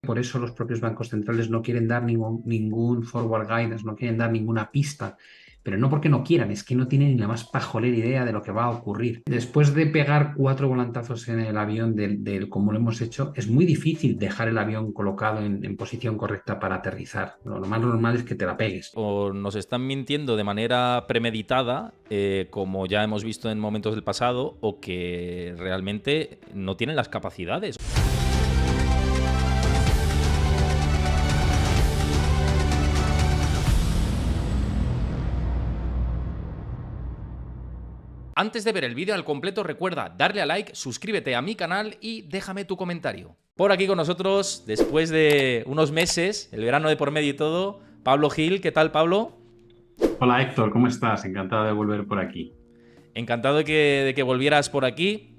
Por eso los propios bancos centrales no quieren dar ningún forward guidance, no quieren dar ninguna pista, pero no porque no quieran, es que no tienen ni la más pajolera idea de lo que va a ocurrir. Después de pegar 4 volantazos en el avión como lo hemos hecho, es muy difícil dejar el avión colocado en posición correcta para aterrizar. Lo más normal es que te la pegues. O nos están mintiendo de manera premeditada, como ya hemos visto en momentos del pasado, o que realmente no tienen las capacidades. Antes de ver el vídeo al completo, recuerda darle a like, suscríbete a mi canal y déjame tu comentario. Por aquí con nosotros, después de unos meses, el verano de por medio y todo, Pablo Gil. ¿Qué tal, Pablo? Hola Héctor, ¿cómo estás? Encantado de volver por aquí. Encantado de que volvieras por aquí.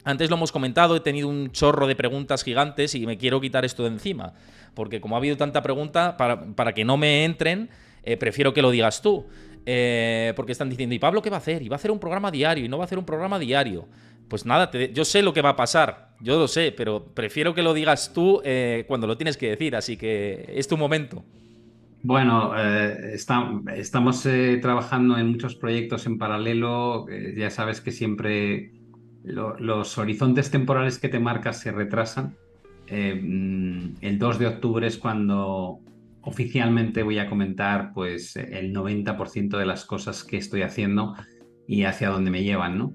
Antes lo hemos comentado, he tenido un chorro de preguntas gigantes y me quiero quitar esto de encima. Porque como ha habido tanta pregunta, para que no me entren, prefiero que lo digas tú. Porque están diciendo, ¿y Pablo qué va a hacer? ¿Y va a hacer un programa diario? ¿Y no va a hacer un programa diario? Pues nada, yo sé lo que va a pasar, yo lo sé, pero prefiero que lo digas tú cuando lo tienes que decir, así que es tu momento. Bueno, estamos trabajando en muchos proyectos en paralelo. Ya sabes que siempre los horizontes temporales que te marcas se retrasan. El 2 de octubre es cuando oficialmente voy a comentar pues, el 90% de las cosas que estoy haciendo y hacia dónde me llevan, ¿no?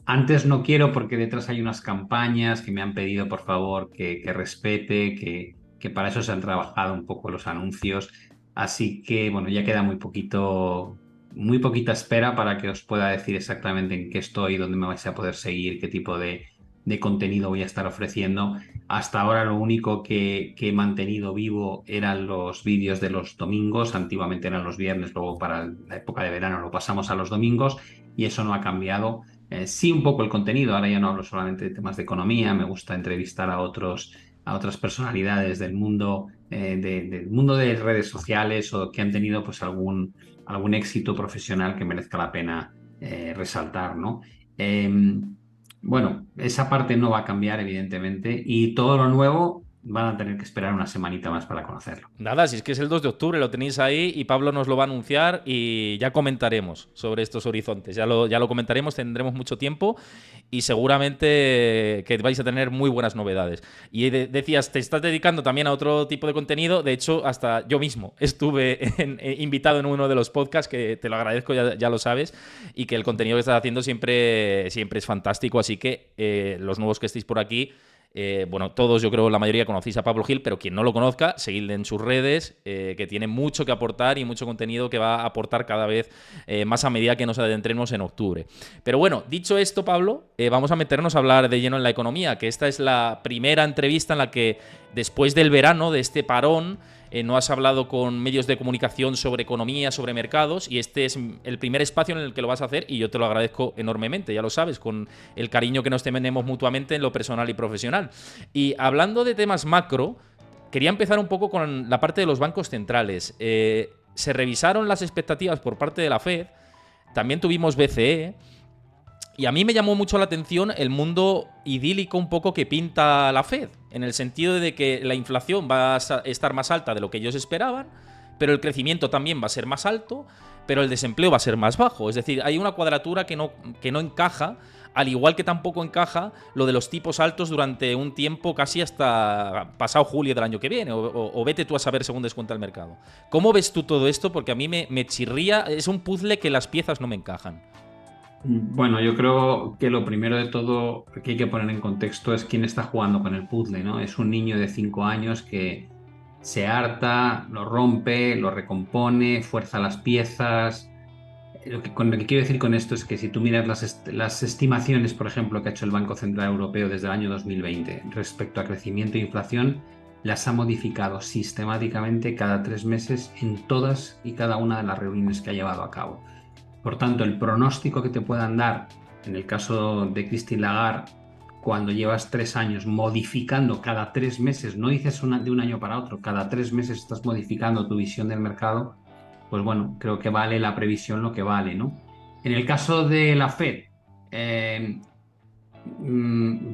Antes no quiero porque detrás hay unas campañas que me han pedido por favor que respete, que para eso se han trabajado un poco los anuncios. Así que, bueno, ya queda muy poquita espera para que os pueda decir exactamente en qué estoy, dónde me vais a poder seguir, qué tipo de contenido voy a estar ofreciendo. Hasta ahora lo único que he mantenido vivo eran los vídeos de los domingos. Antiguamente eran los viernes, luego para la época de verano lo pasamos a los domingos y eso no ha cambiado. Sí, un poco el contenido. Ahora ya no hablo solamente de temas de economía, me gusta entrevistar a otras personalidades del mundo de redes sociales o que han tenido pues algún éxito profesional que merezca la pena resaltar, ¿no? Bueno, esa parte no va a cambiar, evidentemente, y todo lo nuevo van a tener que esperar una semanita más para conocerlo. Nada, si es que es el 2 de octubre, lo tenéis ahí y Pablo nos lo va a anunciar y ya comentaremos sobre estos horizontes. Ya lo comentaremos, tendremos mucho tiempo y seguramente que vais a tener muy buenas novedades. Y decías, te estás dedicando también a otro tipo de contenido. De hecho, hasta yo mismo estuve invitado en uno de los podcasts, que te lo agradezco, ya lo sabes, y que el contenido que estás haciendo siempre es fantástico. Así que los nuevos que estéis por aquí, bueno, todos, yo creo, la mayoría conocéis a Pablo Gil, pero quien no lo conozca, seguidle en sus redes, que tiene mucho que aportar y mucho contenido que va a aportar cada vez más a medida que nos adentremos en octubre. Pero bueno, dicho esto, Pablo, vamos a meternos a hablar de lleno en la economía, que esta es la primera entrevista en la que, después del verano, de este parón, no has hablado con medios de comunicación sobre economía, sobre mercados, y este es el primer espacio en el que lo vas a hacer y yo te lo agradezco enormemente, ya lo sabes, con el cariño que nos tenemos mutuamente en lo personal y profesional. Y hablando de temas macro, quería empezar un poco con la parte de los bancos centrales. Se revisaron las expectativas por parte de la Fed, también tuvimos BCE, y a mí me llamó mucho la atención el mundo idílico un poco que pinta la Fed, en el sentido de que la inflación va a estar más alta de lo que ellos esperaban, pero el crecimiento también va a ser más alto, pero el desempleo va a ser más bajo. Es decir, hay una cuadratura que no encaja, al igual que tampoco encaja lo de los tipos altos durante un tiempo casi hasta pasado julio del año que viene, o vete tú a saber según descuenta el mercado. ¿Cómo ves tú todo esto? Porque a mí me chirría, es un puzzle que las piezas no me encajan. Bueno, yo creo que lo primero de todo que hay que poner en contexto es quién está jugando con el puzzle, ¿no? Es un niño de 5 años que se harta, lo rompe, lo recompone, fuerza las piezas. Con lo que quiero decir con esto es que si tú miras las estimaciones, por ejemplo, que ha hecho el Banco Central Europeo desde el año 2020 respecto a crecimiento e inflación, las ha modificado sistemáticamente cada 3 meses en todas y cada una de las reuniones que ha llevado a cabo. Por tanto, el pronóstico que te puedan dar, en el caso de Christine Lagarde, cuando llevas 3 años modificando cada 3 meses, no dices de un año para otro, cada 3 meses estás modificando tu visión del mercado, pues bueno, creo que vale la previsión lo que vale, ¿no? En el caso de la Fed, eh,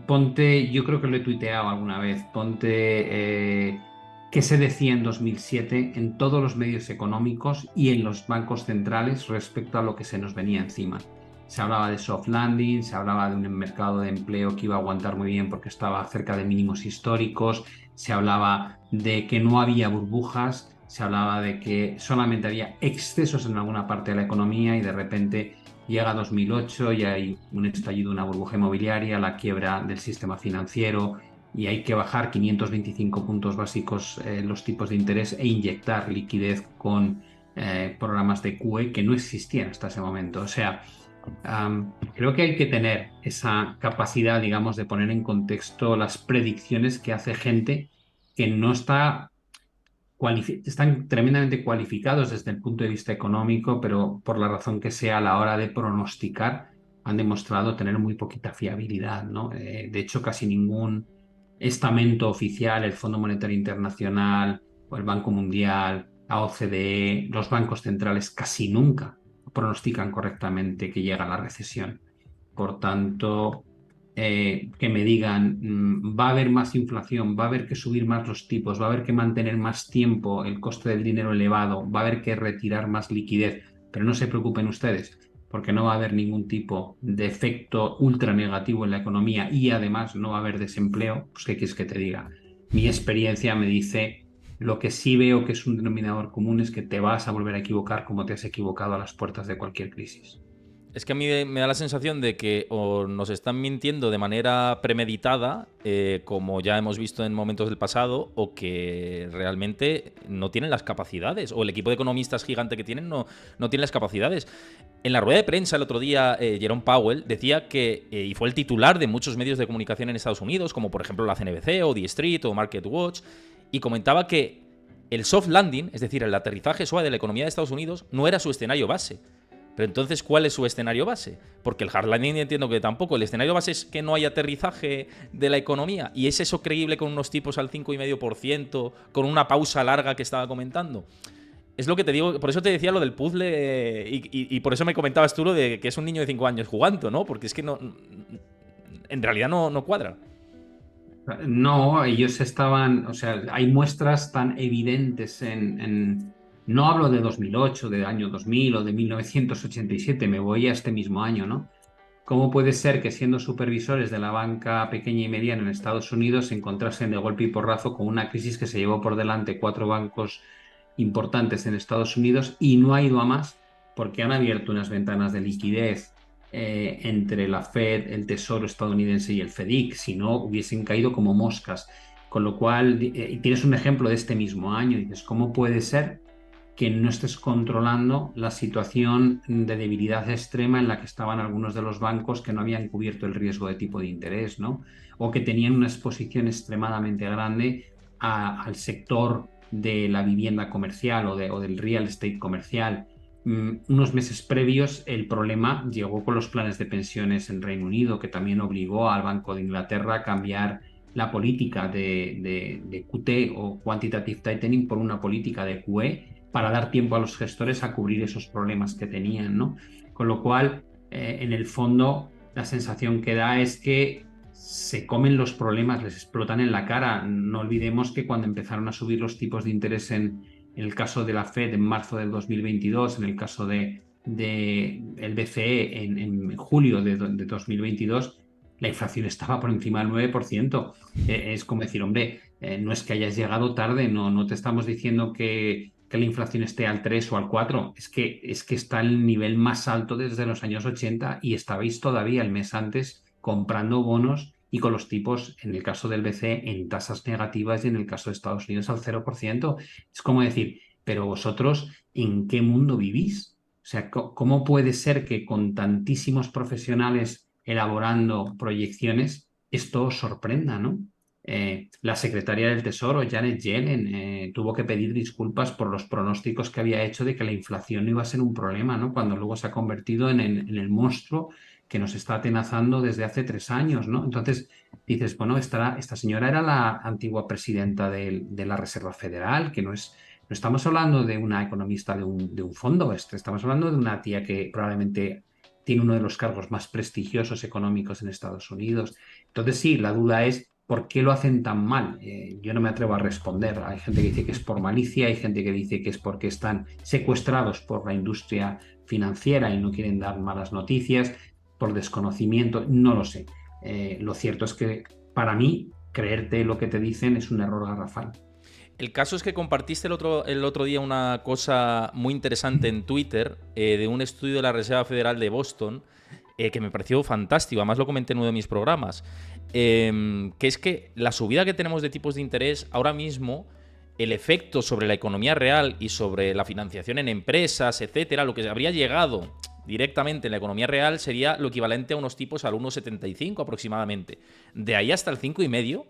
Ponte, yo creo que lo he tuiteado alguna vez, ponte qué se decía en 2007 en todos los medios económicos y en los bancos centrales respecto a lo que se nos venía encima. Se hablaba de soft landing, se hablaba de un mercado de empleo que iba a aguantar muy bien porque estaba cerca de mínimos históricos, se hablaba de que no había burbujas, se hablaba de que solamente había excesos en alguna parte de la economía y de repente llega 2008 y hay un estallido, una burbuja inmobiliaria, la quiebra del sistema financiero y hay que bajar 525 puntos básicos los tipos de interés e inyectar liquidez con programas de QE que no existían hasta ese momento. O sea, creo que hay que tener esa capacidad, digamos, de poner en contexto las predicciones que hace gente que no está están tremendamente cualificados desde el punto de vista económico, pero por la razón que sea a la hora de pronosticar han demostrado tener muy poquita fiabilidad, ¿no? De hecho, casi ningún estamento oficial, el Fondo Monetario Internacional o el Banco Mundial, la OCDE, los bancos centrales, casi nunca pronostican correctamente que llega la recesión. Por tanto, que me digan, va a haber más inflación, va a haber que subir más los tipos, va a haber que mantener más tiempo el coste del dinero elevado, va a haber que retirar más liquidez, pero no se preocupen ustedes, porque no va a haber ningún tipo de efecto ultra negativo en la economía y además no va a haber desempleo, pues ¿qué quieres que te diga? Mi experiencia me dice, lo que sí veo que es un denominador común es que te vas a volver a equivocar como te has equivocado a las puertas de cualquier crisis. Es que a mí me da la sensación de que o nos están mintiendo de manera premeditada, como ya hemos visto en momentos del pasado, o que realmente no tienen las capacidades, o el equipo de economistas gigante que tienen no tiene las capacidades. En la rueda de prensa el otro día, Jerome Powell decía que, y fue el titular de muchos medios de comunicación en Estados Unidos, como por ejemplo la CNBC o The Street o Market Watch, y comentaba que el soft landing, es decir, el aterrizaje suave de la economía de Estados Unidos, no era su escenario base. Pero entonces, ¿cuál es su escenario base? Porque el hard landing entiendo que tampoco. El escenario base es que no hay aterrizaje de la economía. ¿Y es eso creíble con unos tipos al 5,5%, con una pausa larga que estaba comentando? Es lo que te digo, por eso te decía lo del puzzle y por eso me comentabas tú lo de que es un niño de 5 años jugando, ¿no? Porque es que no, en realidad no cuadra. No, ellos estaban, o sea, hay muestras tan evidentes no hablo de 2008, de año 2000 o de 1987, me voy a este mismo año, ¿no? ¿Cómo puede ser que siendo supervisores de la banca pequeña y mediana en Estados Unidos se encontrasen de golpe y porrazo con una crisis que se llevó por delante cuatro bancos importantes en Estados Unidos y no ha ido a más porque han abierto unas ventanas de liquidez entre la Fed, el Tesoro estadounidense y el FEDIC, si no hubiesen caído como moscas? Con lo cual, tienes un ejemplo de este mismo año y dices, ¿cómo puede ser que no estés controlando la situación de debilidad extrema en la que estaban algunos de los bancos que no habían cubierto el riesgo de tipo de interés, ¿no? O que tenían una exposición extremadamente grande al sector de la vivienda comercial o del real estate comercial? Unos meses previos el problema llegó con los planes de pensiones en Reino Unido, que también obligó al Banco de Inglaterra a cambiar la política de QT o Quantitative Tightening por una política de QE para dar tiempo a los gestores a cubrir esos problemas que tenían, ¿no? Con lo cual, en el fondo, la sensación que da es que se comen los problemas, les explotan en la cara. No olvidemos que cuando empezaron a subir los tipos de interés en el caso de la Fed en marzo del 2022, en el caso de el BCE en julio de 2022, la inflación estaba por encima del 9%. Es como decir, hombre, no es que hayas llegado tarde, no te estamos diciendo que la inflación esté al 3 o al 4, es que está el nivel más alto desde los años 80 y estabais todavía el mes antes comprando bonos y con los tipos, en el caso del BCE, en tasas negativas y en el caso de Estados Unidos al 0%. Es como decir, pero vosotros, ¿en qué mundo vivís? O sea, ¿cómo puede ser que con tantísimos profesionales elaborando proyecciones esto os sorprenda, ¿no? La secretaria del Tesoro, Janet Yellen, tuvo que pedir disculpas por los pronósticos que había hecho de que la inflación no iba a ser un problema, ¿no? Cuando luego se ha convertido en el monstruo que nos está atenazando desde hace 3 años, ¿no? Entonces dices, bueno, esta señora era la antigua presidenta de la Reserva Federal, que no estamos hablando de una economista de un fondo, estamos hablando de una tía que probablemente tiene uno de los cargos más prestigiosos económicos en Estados Unidos. Entonces sí, la duda es ¿por qué lo hacen tan mal? Yo no me atrevo a responder. Hay gente que dice que es por malicia, hay gente que dice que es porque están secuestrados por la industria financiera y no quieren dar malas noticias, por desconocimiento, no lo sé. Lo cierto es que para mí, creerte lo que te dicen es un error garrafal. El caso es que compartiste el otro día una cosa muy interesante en Twitter de un estudio de la Reserva Federal de Boston que me pareció fantástico, además lo comenté en uno de mis programas, que es que la subida que tenemos de tipos de interés ahora mismo, el efecto sobre la economía real y sobre la financiación en empresas, etcétera, lo que habría llegado directamente en la economía real sería lo equivalente a unos tipos al 1,75 aproximadamente. De ahí hasta el 5,5.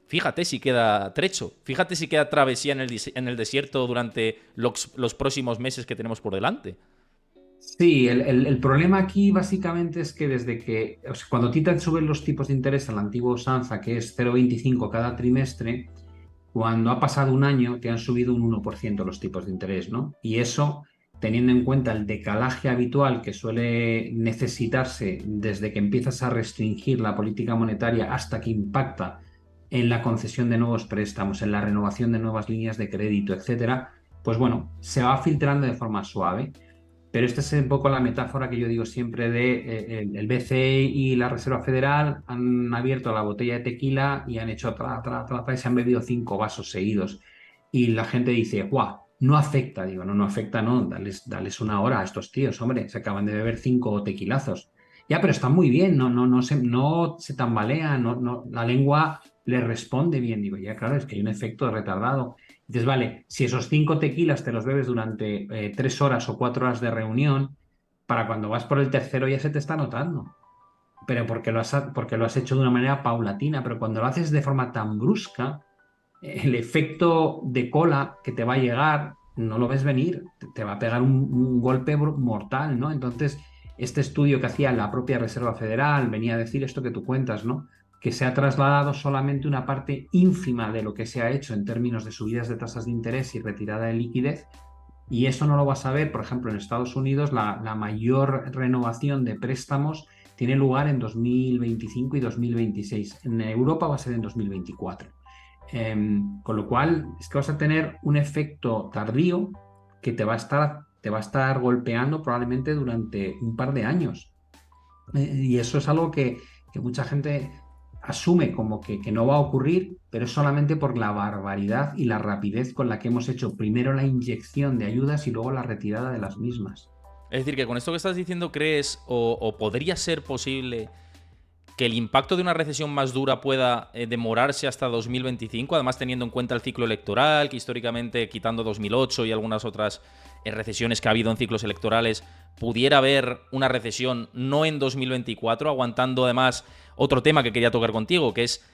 Fíjate si queda trecho, fíjate si queda travesía en el desierto durante los próximos meses que tenemos por delante. Sí, el problema aquí básicamente es que desde que, o sea, cuando a ti te suben los tipos de interés a la antigua usanza, que es 0,25 cada trimestre, cuando ha pasado un año te han subido un 1% los tipos de interés, ¿no? Y eso, teniendo en cuenta el decalaje habitual que suele necesitarse desde que empiezas a restringir la política monetaria hasta que impacta en la concesión de nuevos préstamos, en la renovación de nuevas líneas de crédito, etcétera, pues bueno, se va filtrando de forma suave. Pero esta es un poco la metáfora que yo digo siempre de el BCE y la Reserva Federal han abierto la botella de tequila y han hecho tra, y se han bebido 5 vasos seguidos. Y la gente dice, ¡guau! No afecta. Digo, no, no afecta, no. Dales una hora a estos tíos, hombre. Se acaban de beber 5 tequilazos. Ya, pero están muy bien, no se tambalean, la lengua le responde bien. Digo, ya, claro, es que hay un efecto retardado. Dices, vale, si esos 5 tequilas te los bebes durante 3 horas o 4 horas de reunión, para cuando vas por el tercero ya se te está notando. Pero porque lo has hecho de una manera paulatina, pero cuando lo haces de forma tan brusca, el efecto de cola que te va a llegar no lo ves venir, te va a pegar un golpe mortal, ¿no? Entonces, este estudio que hacía la propia Reserva Federal venía a decir esto que tú cuentas, ¿no? Que se ha trasladado solamente una parte ínfima de lo que se ha hecho en términos de subidas de tasas de interés y retirada de liquidez. Y eso no lo vas a ver, por ejemplo, en Estados Unidos, la mayor renovación de préstamos tiene lugar en 2025 y 2026. En Europa va a ser en 2024. Con lo cual, es que vas a tener un efecto tardío que te va a estar golpeando probablemente durante un par de años. Y eso es algo que mucha gente asume como que no va a ocurrir, pero es solamente por la barbaridad y la rapidez con la que hemos hecho primero la inyección de ayudas y luego la retirada de las mismas. Es decir, que con esto que estás diciendo, ¿crees o podría ser posible que el impacto de una recesión más dura pueda demorarse hasta 2025, además teniendo en cuenta el ciclo electoral, que históricamente, quitando 2008 y algunas otras recesiones que ha habido en ciclos electorales, pudiera haber una recesión no en 2024, aguantando además otro tema que quería tocar contigo, que es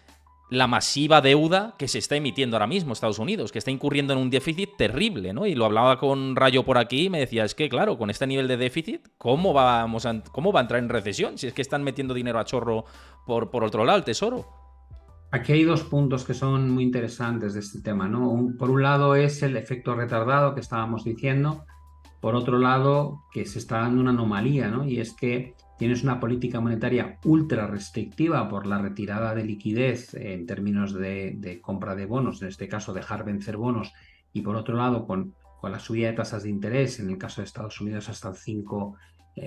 la masiva deuda que se está emitiendo ahora mismo Estados Unidos, que está incurriendo en un déficit terrible, ¿no? Y lo hablaba con Rayo por aquí y me decía, es que claro, con este nivel de déficit, ¿cómo va a entrar en recesión? Si es que están metiendo dinero a chorro por otro lado, el tesoro. Aquí hay dos puntos que son muy interesantes de este tema, ¿no? Por un lado es el efecto retardado que estábamos diciendo. Por otro lado, que se está dando una anomalía, ¿no? Y es que tienes una política monetaria ultra restrictiva por la retirada de liquidez en términos de compra de bonos, en este caso dejar vencer bonos, y por otro lado, con la subida de tasas de interés, en el caso de Estados Unidos hasta el 5,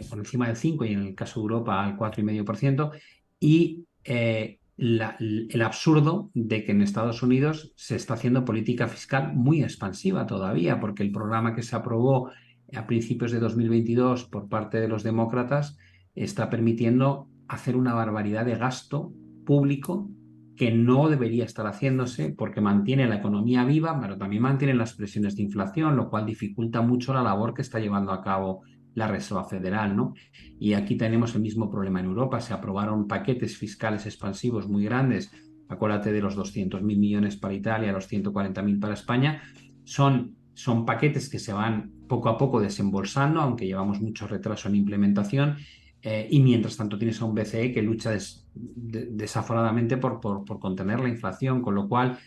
por encima del 5 y en el caso de Europa al 4,5%, y el absurdo de que en Estados Unidos se está haciendo política fiscal muy expansiva todavía, porque el programa que se aprobó a principios de 2022 por parte de los demócratas está permitiendo hacer una barbaridad de gasto público que no debería estar haciéndose porque mantiene la economía viva, pero también mantiene las presiones de inflación, lo cual dificulta mucho la labor que está llevando a cabo la Reserva Federal, ¿no? Y aquí tenemos el mismo problema en Europa. Se aprobaron paquetes fiscales expansivos muy grandes. Acuérdate de los 200.000 millones para Italia, los 140.000 para España. Son paquetes que se van poco a poco desembolsando, aunque llevamos mucho retraso en implementación, y mientras tanto tienes a un BCE que lucha desaforadamente por contener la inflación, con lo cual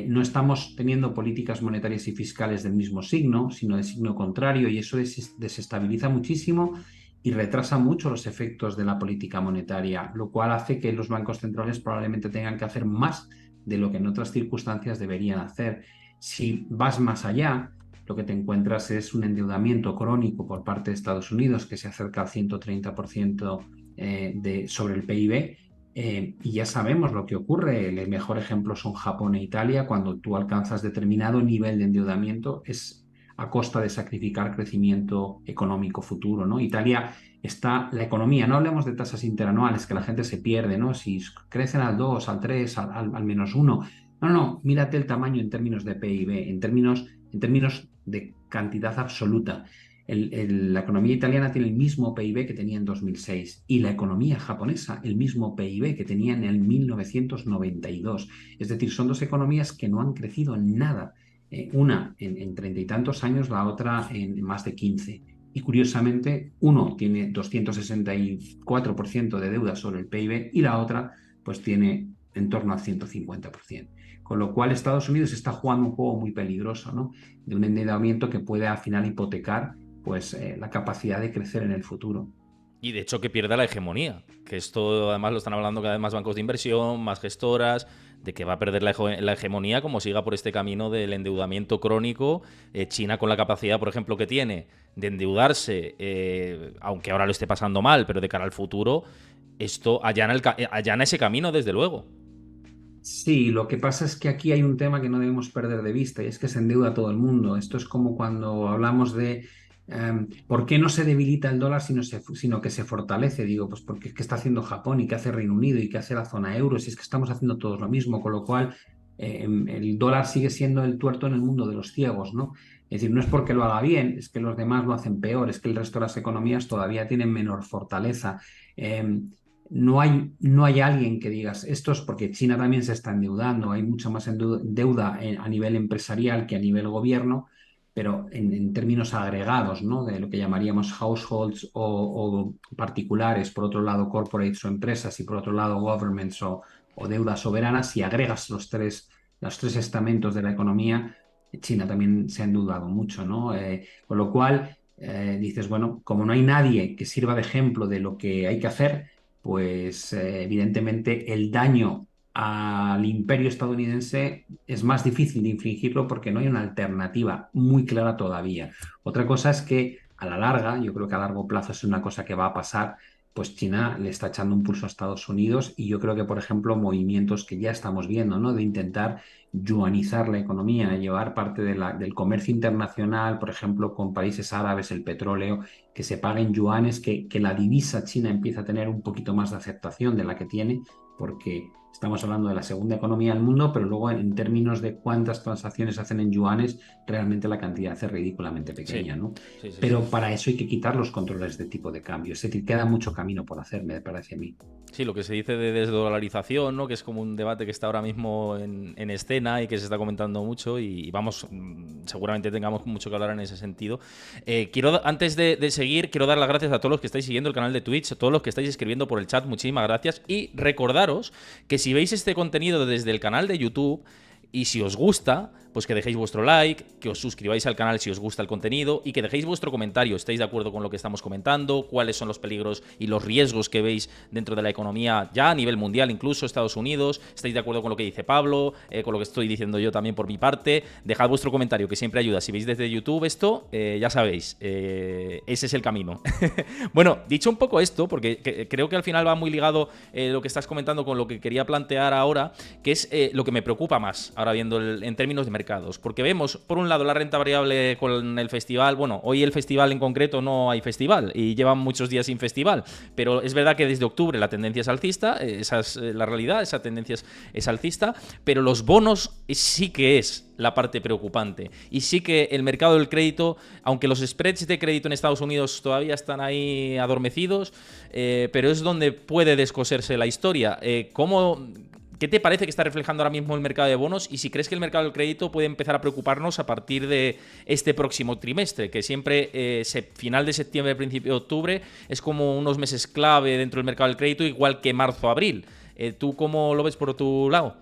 no estamos teniendo políticas monetarias y fiscales del mismo signo, sino de signo contrario, y eso desestabiliza muchísimo y retrasa mucho los efectos de la política monetaria, lo cual hace que los bancos centrales probablemente tengan que hacer más de lo que en otras circunstancias deberían hacer. Si vas más allá, lo que te encuentras es un endeudamiento crónico por parte de Estados Unidos que se acerca al 130% sobre el PIB. Y ya sabemos lo que ocurre. El mejor ejemplo son Japón e Italia. Cuando tú alcanzas determinado nivel de endeudamiento es a costa de sacrificar crecimiento económico futuro, ¿no? Italia está, la economía, no hablemos de tasas interanuales que la gente se pierde, ¿no? Si crecen al 2, al 3, al -1. No, no, mírate el tamaño en términos de PIB, en términos de cantidad absoluta. La economía italiana tiene el mismo PIB que tenía en 2006 y la economía japonesa el mismo PIB que tenía en el 1992. Es decir, son dos economías que no han crecido en nada. Una en 30 y tantos años, la otra en más de 15. Y curiosamente, uno tiene 264% de deuda sobre el PIB y la otra pues tiene en torno al 150%. Con lo cual Estados Unidos está jugando un juego muy peligroso, ¿no? De un endeudamiento que puede al final hipotecar pues la capacidad de crecer en el futuro. Y de hecho que pierda la hegemonía, que esto además lo están hablando cada vez más bancos de inversión, más gestoras, de que va a perder la hegemonía como siga por este camino del endeudamiento crónico. China con la capacidad, por ejemplo, que tiene de endeudarse, aunque ahora lo esté pasando mal, pero de cara al futuro, esto allana ese camino desde luego. Sí, lo que pasa es que aquí hay un tema que no debemos perder de vista y es que se endeuda todo el mundo. Esto es como cuando hablamos de por qué no se debilita el dólar sino que se fortalece. Digo, pues porque es que está haciendo Japón y que hace Reino Unido y que hace la zona euro, si es que estamos haciendo todos lo mismo, con lo cual el dólar sigue siendo el tuerto en el mundo de los ciegos, ¿no? Es decir, no es porque lo haga bien, es que los demás lo hacen peor, es que el resto de las economías todavía tienen menor fortaleza. No hay alguien que digas esto es porque China también se está endeudando, hay mucha más deuda a nivel empresarial que a nivel gobierno, pero en términos agregados, ¿no? De lo que llamaríamos households o particulares, por otro lado corporates o empresas y por otro lado governments o deuda soberana, si agregas los tres estamentos de la economía, China también se ha endeudado mucho, ¿no? Con lo cual dices, bueno, como no hay nadie que sirva de ejemplo de lo que hay que hacer, pues evidentemente el daño al imperio estadounidense es más difícil de infligirlo porque no hay una alternativa muy clara todavía. Otra cosa es que a la larga, yo creo que a largo plazo es una cosa que va a pasar, pues China le está echando un pulso a Estados Unidos y yo creo que, por ejemplo, movimientos que ya estamos viendo, ¿no? De intentar yuanizar la economía, llevar parte del comercio internacional, por ejemplo, con países árabes, el petróleo, que se paguen yuanes, que la divisa china empieza a tener un poquito más de aceptación de la que tiene, porque estamos hablando de la segunda economía del mundo, pero luego en términos de cuántas transacciones se hacen en yuanes, realmente la cantidad es ridículamente Sí, pequeña, ¿no? sí, sí, sí. Pero para eso hay que quitar los controles de tipo de cambio. Es decir, queda mucho camino por hacer, me parece a mí. Sí, lo que se dice de desdolarización, ¿no? Que es como un debate que está ahora mismo en escena y que se está comentando mucho y vamos, seguramente tengamos mucho que hablar en ese sentido. Antes de seguir, quiero dar las gracias a todos los que estáis siguiendo el canal de Twitch, a todos los que estáis escribiendo por el chat, muchísimas gracias. Y recordaros que si veis este contenido desde el canal de YouTube y si os gusta, pues que dejéis vuestro like, que os suscribáis al canal si os gusta el contenido y que dejéis vuestro comentario. ¿Estáis de acuerdo con lo que estamos comentando? ¿Cuáles son los peligros y los riesgos que veis dentro de la economía ya a nivel mundial, incluso Estados Unidos? ¿Estáis de acuerdo con lo que dice Pablo? Con lo que estoy diciendo yo también por mi parte. Dejad vuestro comentario, que siempre ayuda. Si veis desde YouTube esto, ya sabéis, ese es el camino. Bueno, dicho un poco esto, porque creo que al final va muy ligado lo que estás comentando con lo que quería plantear ahora, que es lo que me preocupa más ahora viendo en términos de mercados, porque vemos por un lado la renta variable con el festival. Bueno, hoy el festival en concreto no hay festival y llevan muchos días sin festival, pero es verdad que desde octubre la tendencia es alcista, esa es la realidad, esa tendencia es alcista, pero los bonos sí que es la parte preocupante y sí que el mercado del crédito, aunque los spreads de crédito en Estados Unidos todavía están ahí adormecidos, pero es donde puede descoserse la historia. ¿Qué te parece que está reflejando ahora mismo el mercado de bonos? Y si crees que el mercado del crédito puede empezar a preocuparnos a partir de este próximo trimestre, que siempre final de septiembre, principio de octubre, es como unos meses clave dentro del mercado del crédito, igual que marzo-abril. ¿Tú cómo lo ves por tu lado?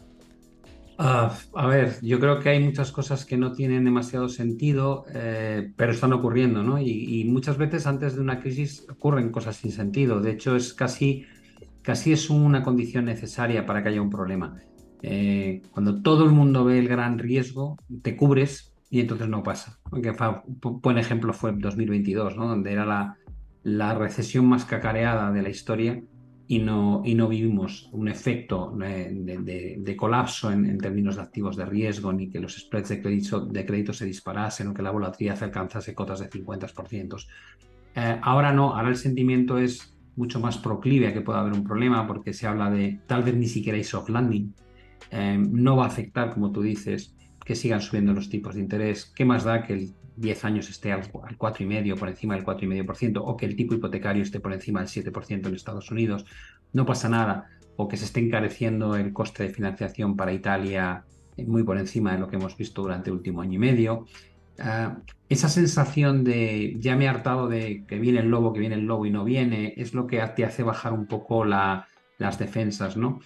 A ver, yo creo que hay muchas cosas que no tienen demasiado sentido, pero están ocurriendo, ¿no? Y muchas veces antes de una crisis ocurren cosas sin sentido. De hecho, es casi es una condición necesaria para que haya un problema. Cuando todo el mundo ve el gran riesgo, te cubres y entonces no pasa. Aunque un buen ejemplo fue 2022, ¿no? Donde era la recesión más cacareada de la historia y no vivimos un efecto de colapso en términos de activos de riesgo, ni que los spreads de crédito se disparasen o que la volatilidad alcanzase cotas de 50%. Ahora no, ahora el sentimiento es mucho más proclive a que pueda haber un problema porque se habla de tal vez ni siquiera hay soft landing. No va a afectar, como tú dices, que sigan subiendo los tipos de interés. ¿Qué más da que el 10 años esté al 4,5%, por encima del 4,5%, o que el tipo hipotecario esté por encima del 7% en Estados Unidos? No pasa nada. O que se esté encareciendo el coste de financiación para Italia muy por encima de lo que hemos visto durante el último año y medio. Esa sensación de ya me he hartado de que viene el lobo y no viene, es lo que te hace bajar un poco las defensas, ¿no?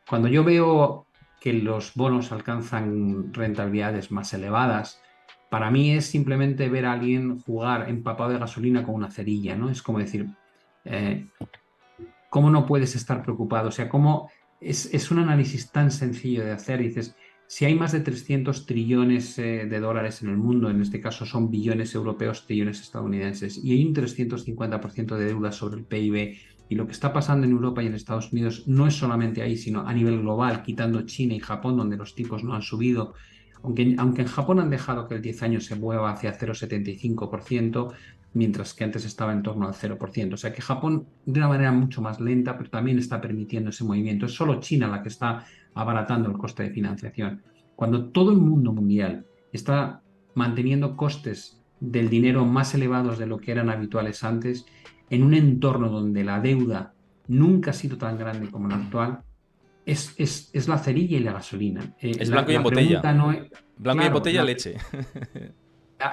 Cuando yo veo que los bonos alcanzan rentabilidades más elevadas, para mí es simplemente ver a alguien jugar empapado de gasolina con una cerilla, ¿no? Es como decir, eh, ¿cómo no puedes estar preocupado? O sea, ¿cómo es un análisis tan sencillo de hacer? Dices, si hay más de 300 trillones de dólares en el mundo, en este caso son billones europeos, trillones estadounidenses, y hay un 350% de deuda sobre el PIB, y lo que está pasando en Europa y en Estados Unidos no es solamente ahí, sino a nivel global, quitando China y Japón, donde los tipos no han subido. Aunque en Japón han dejado que el 10 años se mueva hacia 0,75%, mientras que antes estaba en torno al 0%. O sea que Japón, de una manera mucho más lenta, pero también está permitiendo ese movimiento. Es solo China la que está abaratando el coste de financiación. Cuando todo el mundo mundial está manteniendo costes del dinero más elevados de lo que eran habituales antes, en un entorno donde la deuda nunca ha sido tan grande como la actual, es la cerilla y la gasolina. Es La, blanco y en la botella. pregunta no es, Blanco y en claro, botella leche.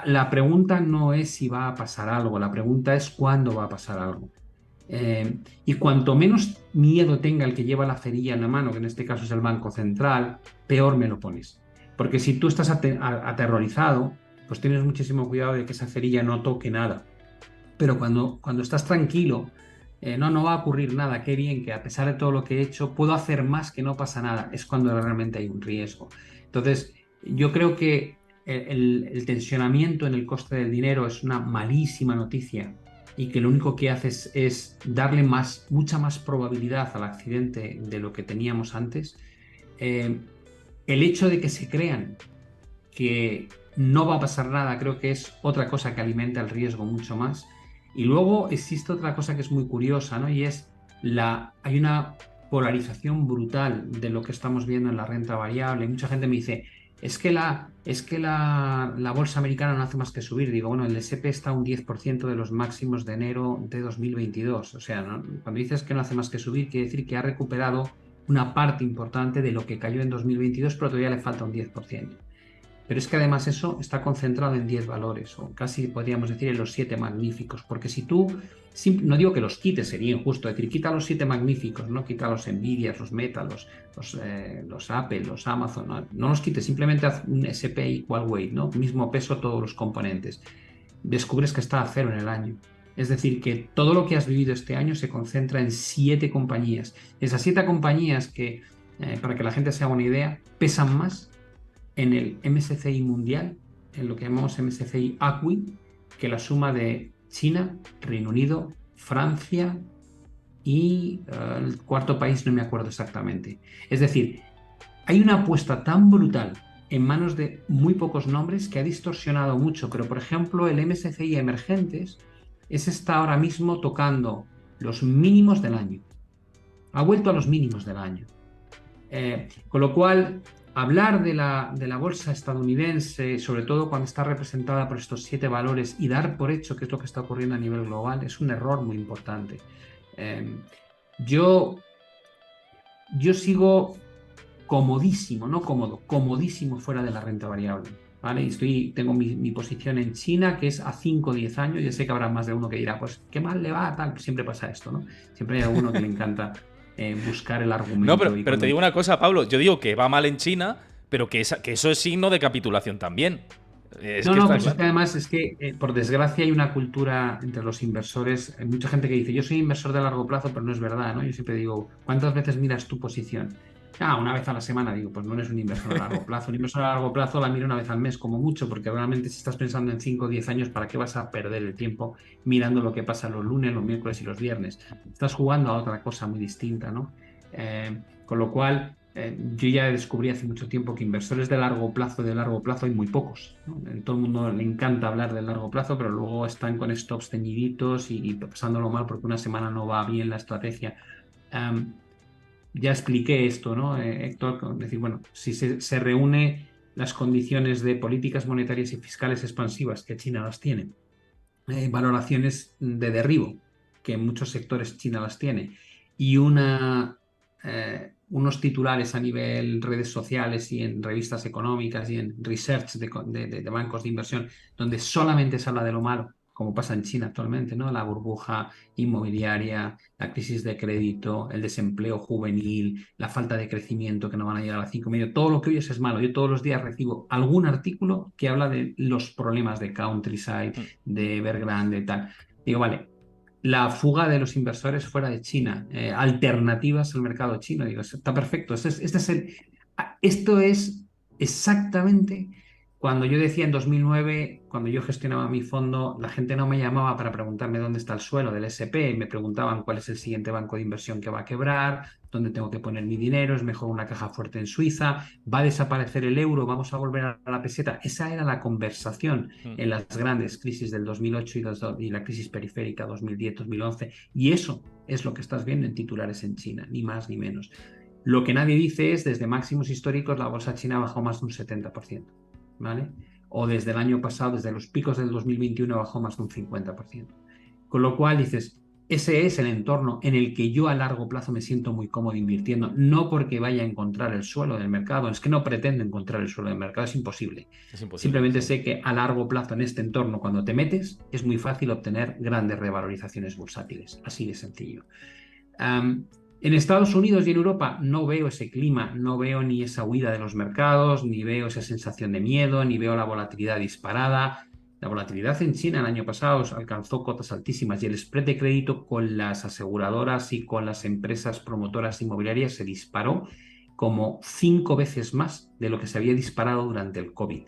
la pregunta no es si va a pasar algo, la pregunta es cuándo va a pasar algo. Y cuanto menos miedo tenga el que lleva la cerilla en la mano, que en este caso es el Banco Central, peor me lo pones. Porque si tú estás aterrorizado, pues tienes muchísimo cuidado de que esa cerilla no toque nada. Pero cuando estás tranquilo, no va a ocurrir nada, qué bien, que a pesar de todo lo que he hecho, puedo hacer más, que no pasa nada, es cuando realmente hay un riesgo. Entonces, yo creo que el tensionamiento en el coste del dinero es una malísima noticia y que lo único que hace es darle mucha más probabilidad al accidente de lo que teníamos antes. Eh, el hecho de que se crean que no va a pasar nada, creo que es otra cosa que alimenta el riesgo mucho más. Y luego existe otra cosa que es muy curiosa, ¿no? Y es hay una polarización brutal de lo que estamos viendo en la renta variable. Y mucha gente me dice, es que la bolsa americana no hace más que subir. Digo, bueno, el S&P está a un 10% de los máximos de enero de 2022. O sea, ¿no? Cuando dices que no hace más que subir, quiere decir que ha recuperado una parte importante de lo que cayó en 2022, pero todavía le falta un 10%. Pero es que además eso está concentrado en 10 valores, o casi podríamos decir en los 7 magníficos, porque si tú, no digo que los quites, sería injusto decir, quita los 7 magníficos, no quita los Nvidia, los Meta, los Apple, los Amazon, no los quites, simplemente haz un SP equal weight, ¿no? Mismo peso todos los componentes. Descubres que está a cero en el año. Es decir, que todo lo que has vivido este año se concentra en 7 compañías. Esas 7 compañías que, para que la gente se haga una idea, pesan más en el MSCI mundial, en lo que llamamos MSCI ACWI, que la suma de China, Reino Unido, Francia y el cuarto país no me acuerdo exactamente. Es decir, hay una apuesta tan brutal en manos de muy pocos nombres que ha distorsionado mucho, pero por ejemplo el MSCI Emergentes está ahora mismo tocando los mínimos del año. Ha vuelto a los mínimos del año. Con lo cual, hablar de la bolsa estadounidense, sobre todo cuando está representada por estos 7 valores, y dar por hecho que es lo que está ocurriendo a nivel global, es un error muy importante. Eh, yo, yo sigo comodísimo, no cómodo, comodísimo fuera de la renta variable. ¿Vale? Y tengo mi posición en China, que es a 5 o 10 años. Ya sé que habrá más de uno que dirá, pues qué mal le va, tal. Siempre pasa esto, ¿no? Siempre hay alguno que le encanta. buscar el No, argumento. Y pero te cuando digo una cosa, Pablo. Yo digo que va mal en China, pero que eso es signo de capitulación también. Es No, que no, está pues es que claro. además es que, por desgracia, hay una cultura entre los inversores. Hay mucha gente que dice, yo soy inversor de largo plazo, pero no es verdad, ¿no? Yo siempre digo, ¿cuántas veces miras tu posición? Ah, una vez a la semana. Digo, pues no eres un inversor a largo plazo. Un inversor a largo plazo la mira una vez al mes, como mucho, porque realmente si estás pensando en 5 o 10 años, ¿para qué vas a perder el tiempo mirando lo que pasa los lunes, los miércoles y los viernes? Estás jugando a otra cosa muy distinta, ¿no? Con lo cual, yo ya descubrí hace mucho tiempo que inversores de largo plazo hay muy pocos, ¿no? Todo el mundo le encanta hablar del largo plazo, pero luego están con stops ceñiditos y pasándolo mal porque una semana no va bien la estrategia. Am, ya expliqué esto, ¿no, Héctor? Decir, bueno, si se reúne las condiciones de políticas monetarias y fiscales expansivas, que China las tiene, valoraciones de derribo, que en muchos sectores China las tiene, y unos titulares a nivel redes sociales y en revistas económicas y en research de bancos de inversión, donde solamente se habla de lo malo, como pasa en China actualmente, ¿no? La burbuja inmobiliaria, la crisis de crédito, el desempleo juvenil, la falta de crecimiento que no van a llegar a 5,5, todo lo que oyes es malo. Yo todos los días recibo algún artículo que habla de los problemas de Countryside, Mm. de Evergrande y tal. Digo, vale, la fuga de los inversores fuera de China, alternativas al mercado chino. Digo, está perfecto. Esto es exactamente cuando yo decía en 2009, cuando yo gestionaba mi fondo, la gente no me llamaba para preguntarme dónde está el suelo del SP, me preguntaban cuál es el siguiente banco de inversión que va a quebrar, dónde tengo que poner mi dinero, es mejor una caja fuerte en Suiza, va a desaparecer el euro, vamos a volver a la peseta. Esa era la conversación Mm. en las grandes crisis del 2008 y la crisis periférica 2010-2011. Y eso es lo que estás viendo en titulares en China, ni más ni menos. Lo que nadie dice es, desde máximos históricos, la bolsa china bajó más de un 70%, ¿vale? O desde el año pasado, desde los picos del 2021, bajó más de un 50%. Con lo cual dices, ese es el entorno en el que yo a largo plazo me siento muy cómodo invirtiendo, no porque vaya a encontrar el suelo del mercado, es que no pretendo encontrar el suelo del mercado, es imposible. Es imposible, Simplemente sí. sé que a largo plazo en este entorno, cuando te metes, es muy fácil obtener grandes revalorizaciones bursátiles, así de sencillo. En Estados Unidos y en Europa no veo ese clima, no veo ni esa huida de los mercados, ni veo esa sensación de miedo, ni veo la volatilidad disparada. La volatilidad en China el año pasado alcanzó cotas altísimas y el spread de crédito con las aseguradoras y con las empresas promotoras inmobiliarias se disparó como 5 veces más de lo que se había disparado durante el COVID.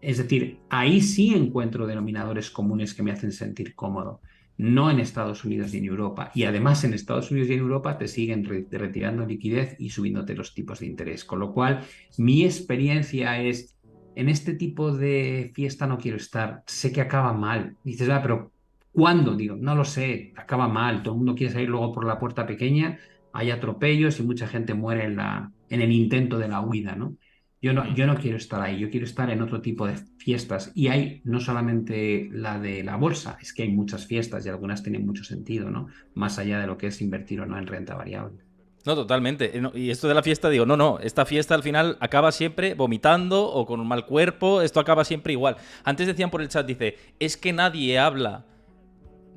Es decir, ahí sí encuentro denominadores comunes que me hacen sentir cómodo, no en Estados Unidos y en Europa. Y además en Estados Unidos y en Europa te siguen retirando liquidez y subiéndote los tipos de interés. Con lo cual, mi experiencia es, en este tipo de fiesta no quiero estar, sé que acaba mal. Dices, ah, pero ¿cuándo? Digo, no lo sé, acaba mal, todo el mundo quiere salir luego por la puerta pequeña, hay atropellos y mucha gente muere en el intento de la huida, ¿no? Mm. Yo no quiero estar ahí, yo quiero estar en otro tipo de fiestas. Y hay no solamente la de la bolsa, es que hay muchas fiestas y algunas tienen mucho sentido, ¿no? Más allá de lo que es invertir o no en renta variable. No, totalmente. Y esto de la fiesta, digo, no, no, esta fiesta al final acaba siempre vomitando o con un mal cuerpo, esto acaba siempre igual. Antes decían por el chat, dice, es que nadie habla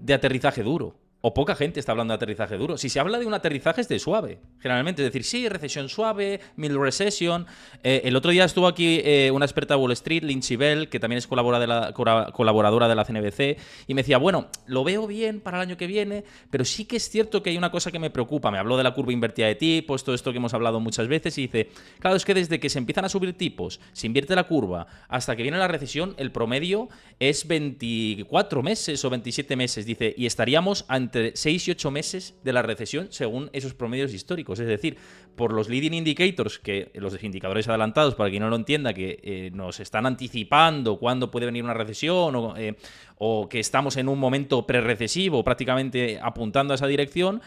de aterrizaje duro. O poca gente está hablando de aterrizaje duro. Si se habla de un aterrizaje es de suave. Generalmente, es decir, sí, recesión suave, mild recession. El otro día estuvo aquí una experta de Wall Street, Lindsay Bell, que también es colaboradora de la CNBC, y me decía, bueno, lo veo bien para el año que viene, pero sí que es cierto que hay una cosa que me preocupa. Me habló de la curva invertida de tipos, todo esto que hemos hablado muchas veces, y dice, claro, es que desde que se empiezan a subir tipos, se invierte la curva, hasta que viene la recesión, el promedio es 24 meses o 27 meses, dice, y estaríamos entre 6 y 8 meses de la recesión según esos promedios históricos. Es decir, por los leading indicators, que los indicadores adelantados, para quien no lo entienda, que nos están anticipando cuándo puede venir una recesión o que estamos en un momento pre-recesivo, prácticamente apuntando a esa dirección,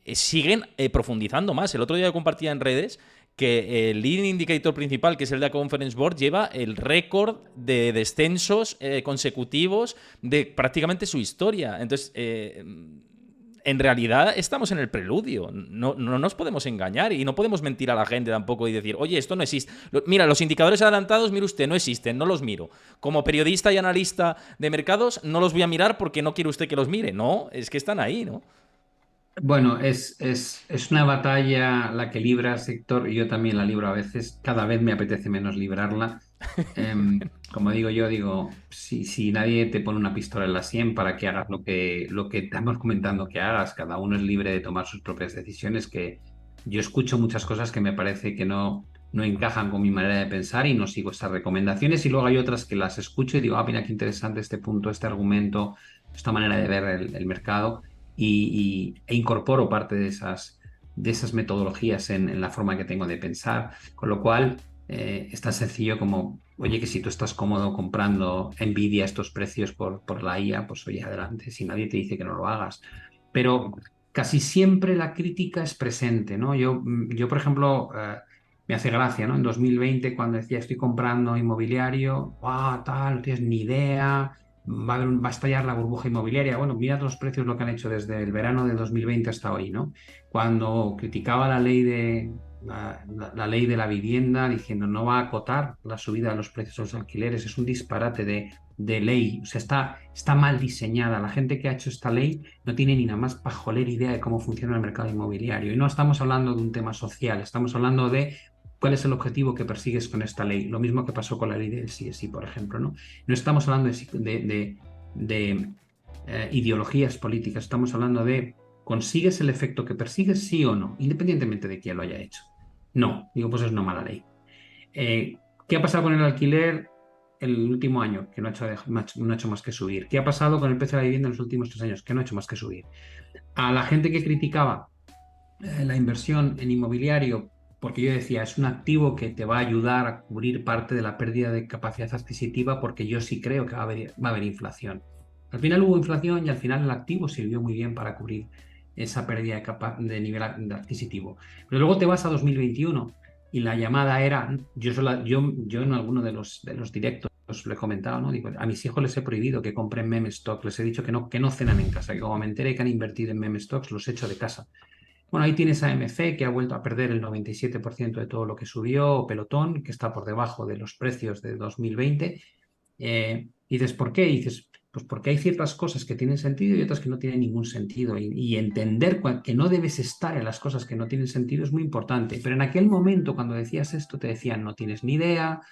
siguen profundizando más. El otro día compartía en redes que el leading indicator principal, que es el de la Conference Board, lleva el récord de descensos consecutivos de prácticamente su historia. Entonces, en realidad estamos en el preludio. No nos podemos engañar y no podemos mentir a la gente tampoco y decir, oye, esto no existe. Mira, los indicadores adelantados, mire usted, no existen, no los miro. Como periodista y analista de mercados, no los voy a mirar porque no quiere usted que los mire. No, es que están ahí, ¿no? Bueno, es una batalla la que libras, Héctor, y yo también la libro a veces. Cada vez me apetece menos librarla. Como digo yo, digo, si nadie te pone una pistola en la sien para que hagas lo que estamos comentando que hagas, cada uno es libre de tomar sus propias decisiones, que yo escucho muchas cosas que me parece que no encajan con mi manera de pensar y no sigo estas recomendaciones, y luego hay otras que las escucho y digo, ah, mira qué interesante este punto, este argumento, esta manera de ver el mercado e incorporo parte de esas metodologías en la forma que tengo de pensar, con lo cual es tan sencillo como, oye, que si tú estás cómodo comprando Nvidia a estos precios por la IA, pues oye, adelante, si nadie te dice que no lo hagas. Pero casi siempre la crítica es presente, ¿no? Yo por ejemplo, me hace gracia, ¿no? En 2020, cuando decía estoy comprando inmobiliario, ¡guau, tal! No tienes ni idea, va a estallar la burbuja inmobiliaria. Bueno, mirad los precios, lo que han hecho desde el verano de 2020 hasta hoy, ¿no? Cuando criticaba la ley de la vivienda, diciendo no va a acotar la subida de los precios de los alquileres, es un disparate de ley, o sea, está mal diseñada. La gente que ha hecho esta ley no tiene ni la más pajolera idea de cómo funciona el mercado inmobiliario. Y no estamos hablando de un tema social, estamos hablando de cuál es el objetivo que persigues con esta ley. Lo mismo que pasó con la ley del CSI, por ejemplo, ¿no? No estamos hablando de ideologías políticas, estamos hablando de ¿consigues el efecto que persigues, sí o no? Independientemente de quién lo haya hecho. No, digo, pues es una mala ley. Eh, ¿Qué ha pasado con el alquiler el último año? Que no ha hecho más que subir. ¿Qué ha pasado con el precio de la vivienda en los últimos 3 años? Que no ha hecho más que subir. A la gente que criticaba la inversión en inmobiliario, porque yo decía, es un activo que te va a ayudar a cubrir parte de la pérdida de capacidad adquisitiva, porque yo sí creo que va a haber inflación. Al final hubo inflación y al final el activo sirvió muy bien para cubrir esa pérdida de nivel adquisitivo. Pero luego te vas a 2021 y la llamada era, yo en alguno de los directos lo he comentado, ¿no? Digo, a mis hijos les he prohibido que compren meme stock, les he dicho que no cenan en casa, que como me enteré que han invertido en meme stocks, los echo de casa. Bueno, ahí tienes a AMC, que ha vuelto a perder el 97% de todo lo que subió, o Pelotón, que está por debajo de los precios de 2020. Y dices, ¿por qué? Y dices, pues porque hay ciertas cosas que tienen sentido y otras que no tienen ningún sentido. Y entender que no debes estar en las cosas que no tienen sentido es muy importante. Pero en aquel momento, cuando decías esto, te decían, no tienes ni idea,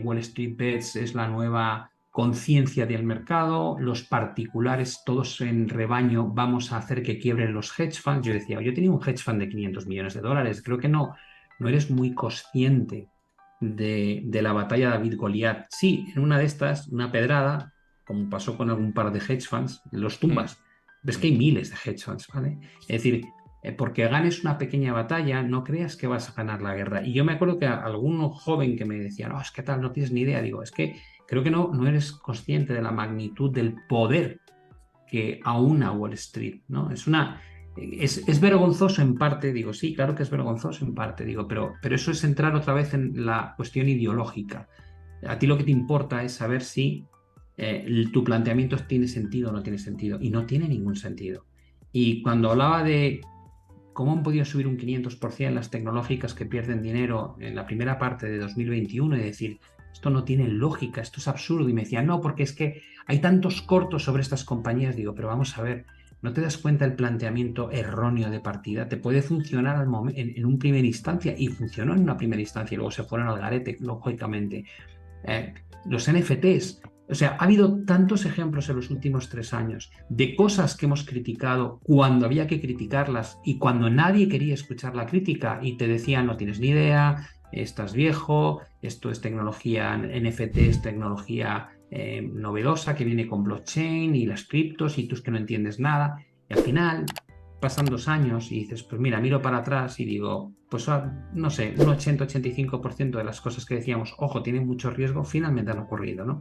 Wall Street Bets es la nueva conciencia del mercado, los particulares, todos en rebaño, vamos a hacer que quiebren los hedge funds. Yo decía, yo tenía un hedge fund de 500 millones de dólares, creo que no eres muy consciente de la batalla David-Goliat. Sí, en una de estas, una pedrada, como pasó con algún par de hedge funds, los Hmm, tumbas. Ves hmm. que hay miles de hedge funds, ¿vale? Es decir, porque ganes una pequeña batalla, no creas que vas a ganar la guerra. Y yo me acuerdo que alguno joven que me decía, no, es que tal, no tienes ni idea. Digo, es que creo que no eres consciente de la magnitud del poder que aúna Wall Street, ¿no? Es vergonzoso en parte, digo, sí, claro que es vergonzoso en parte, digo, pero eso es entrar otra vez en la cuestión ideológica. A ti lo que te importa es saber si tu planteamiento tiene sentido o no tiene sentido, y no tiene ningún sentido. Y cuando hablaba de cómo han podido subir un 500% las tecnológicas que pierden dinero en la primera parte de 2021 y decir, esto no tiene lógica, esto es absurdo. Y me decían, no, porque es que hay tantos cortos sobre estas compañías. Digo, pero vamos a ver, ¿no te das cuenta el planteamiento erróneo de partida? Te puede funcionar en un primer instancia, y funcionó en una primera instancia y luego se fueron al garete, lógicamente. Los NFTs. O sea, ha habido tantos ejemplos en los últimos 3 años de cosas que hemos criticado cuando había que criticarlas y cuando nadie quería escuchar la crítica y te decían no tienes ni idea, estás viejo, esto es tecnología, NFT es tecnología novedosa que viene con blockchain y las criptos y tú es que no entiendes nada. Y al final pasan 2 años y dices, pues mira, miro para atrás y digo, pues no sé, un 80-85% de las cosas que decíamos, ojo, tienen mucho riesgo, finalmente han ocurrido, ¿no?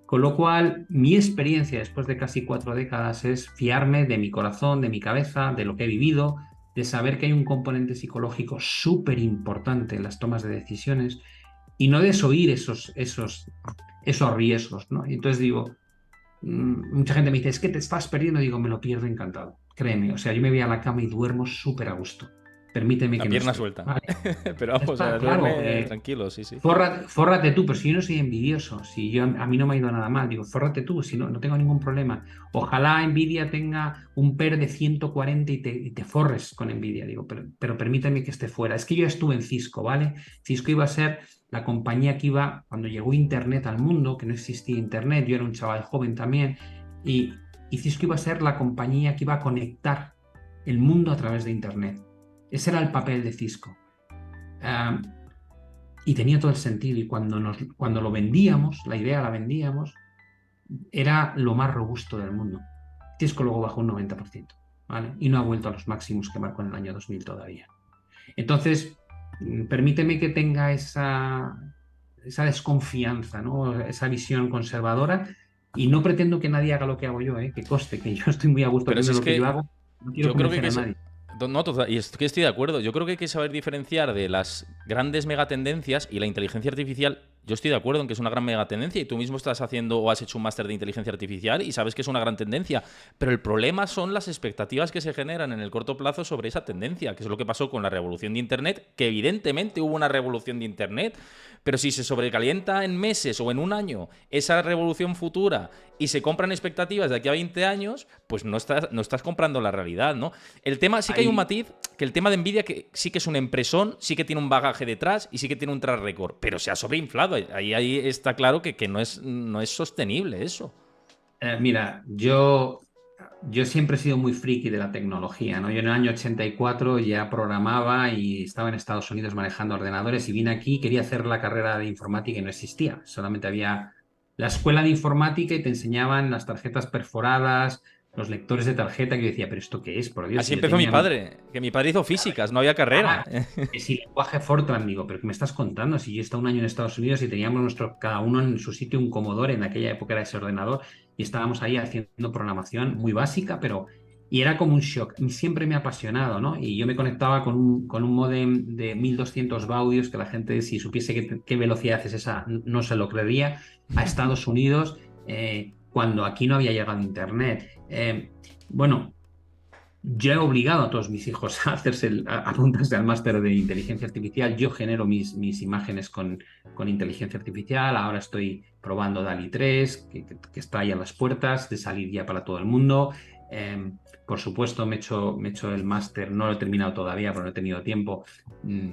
Con lo cual, mi experiencia después de casi 4 décadas es fiarme de mi corazón, de mi cabeza, de lo que he vivido, de saber que hay un componente psicológico súper importante en las tomas de decisiones y no desoír esos riesgos, ¿no? Y entonces digo, mucha gente me dice, es que te estás perdiendo. Digo, me lo pierdo encantado, créeme. O sea, yo me voy a la cama y duermo súper a gusto. permíteme La que no pierna esté. suelta. Vale, Pero ya vamos, o está, sea, claro. duerme tranquilo, sí, sí. Fórrate tú, pero si yo no soy envidioso, si yo, a mí no me ha ido nada mal, digo, fórrate tú, si no, no tengo ningún problema. Ojalá Nvidia tenga un PER de 140 y te forres con Nvidia, digo, pero permítame que esté fuera. Es que yo estuve en Cisco, ¿vale? Cisco iba a ser la compañía que iba, cuando llegó Internet al mundo, que no existía Internet, yo era un chaval joven también, y Cisco iba a ser la compañía que iba a conectar el mundo a través de Internet. Ese era el papel de Cisco. Ah, y tenía todo el sentido. Y cuando lo vendíamos, la idea la vendíamos, era lo más robusto del mundo. Cisco luego bajó un 90%, ¿vale? Y no ha vuelto a los máximos que marcó en el año 2000 todavía. Entonces, permíteme que tenga esa desconfianza, ¿no? Esa visión conservadora. Y no pretendo que nadie haga lo que hago yo, ¿eh? Que conste que yo estoy muy a gusto Pero si haciendo es lo que yo que hago. No quiero yo creo que hay convencer que a nadie. no, y es que estoy de acuerdo. Yo creo que hay que saber diferenciar de las grandes megatendencias y la inteligencia artificial. Yo estoy de acuerdo en que es una gran megatendencia y tú mismo estás haciendo o has hecho un máster de inteligencia artificial y sabes que es una gran tendencia. Pero el problema son las expectativas que se generan en el corto plazo sobre esa tendencia, que es lo que pasó con la revolución de Internet, que evidentemente hubo una revolución de Internet, pero si se sobrecalienta en meses o en un año esa revolución futura y se compran expectativas de aquí a 20 años, pues no estás comprando la realidad, ¿no? El tema, sí que hay un Ahí, matiz, que el tema de Nvidia que sí que es un empresón, sí que tiene un bagaje detrás y sí que tiene un track record, pero se ha sobreinflado. Ahí está claro que no es sostenible eso. mira, yo siempre he sido muy friki de la tecnología, ¿no? Yo en el año 84 ya programaba y estaba en Estados Unidos manejando ordenadores y vine aquí y quería hacer la carrera de informática y no existía. Solamente había la escuela de informática y te enseñaban las tarjetas perforadas, los lectores de tarjeta, que yo decía, pero ¿esto qué es? Por Dios, Así si yo empezó mi tenía mi... padre, que mi padre hizo físicas, no había carrera. Ah, que si lenguaje Fortran, digo, pero ¿qué me estás contando? Si yo estaba un año en Estados Unidos y teníamos cada uno en su sitio un Commodore, en aquella época era ese ordenador, y estábamos ahí haciendo programación muy básica, pero... Y era como un shock. Siempre me ha apasionado, ¿no? Y yo me conectaba con un módem de 1200 baudios, que la gente, si supiese qué velocidad es esa, no se lo creería, a Estados Unidos, cuando aquí no había llegado Internet. Bueno, yo he obligado a todos mis hijos a a apuntarse al máster de inteligencia artificial. Yo genero mis imágenes con inteligencia artificial. Ahora estoy probando DALL-E 3, que está ahí a las puertas de salir ya para todo el mundo. Por supuesto, me he hecho el máster, no lo he terminado todavía, pero no he tenido tiempo, mm,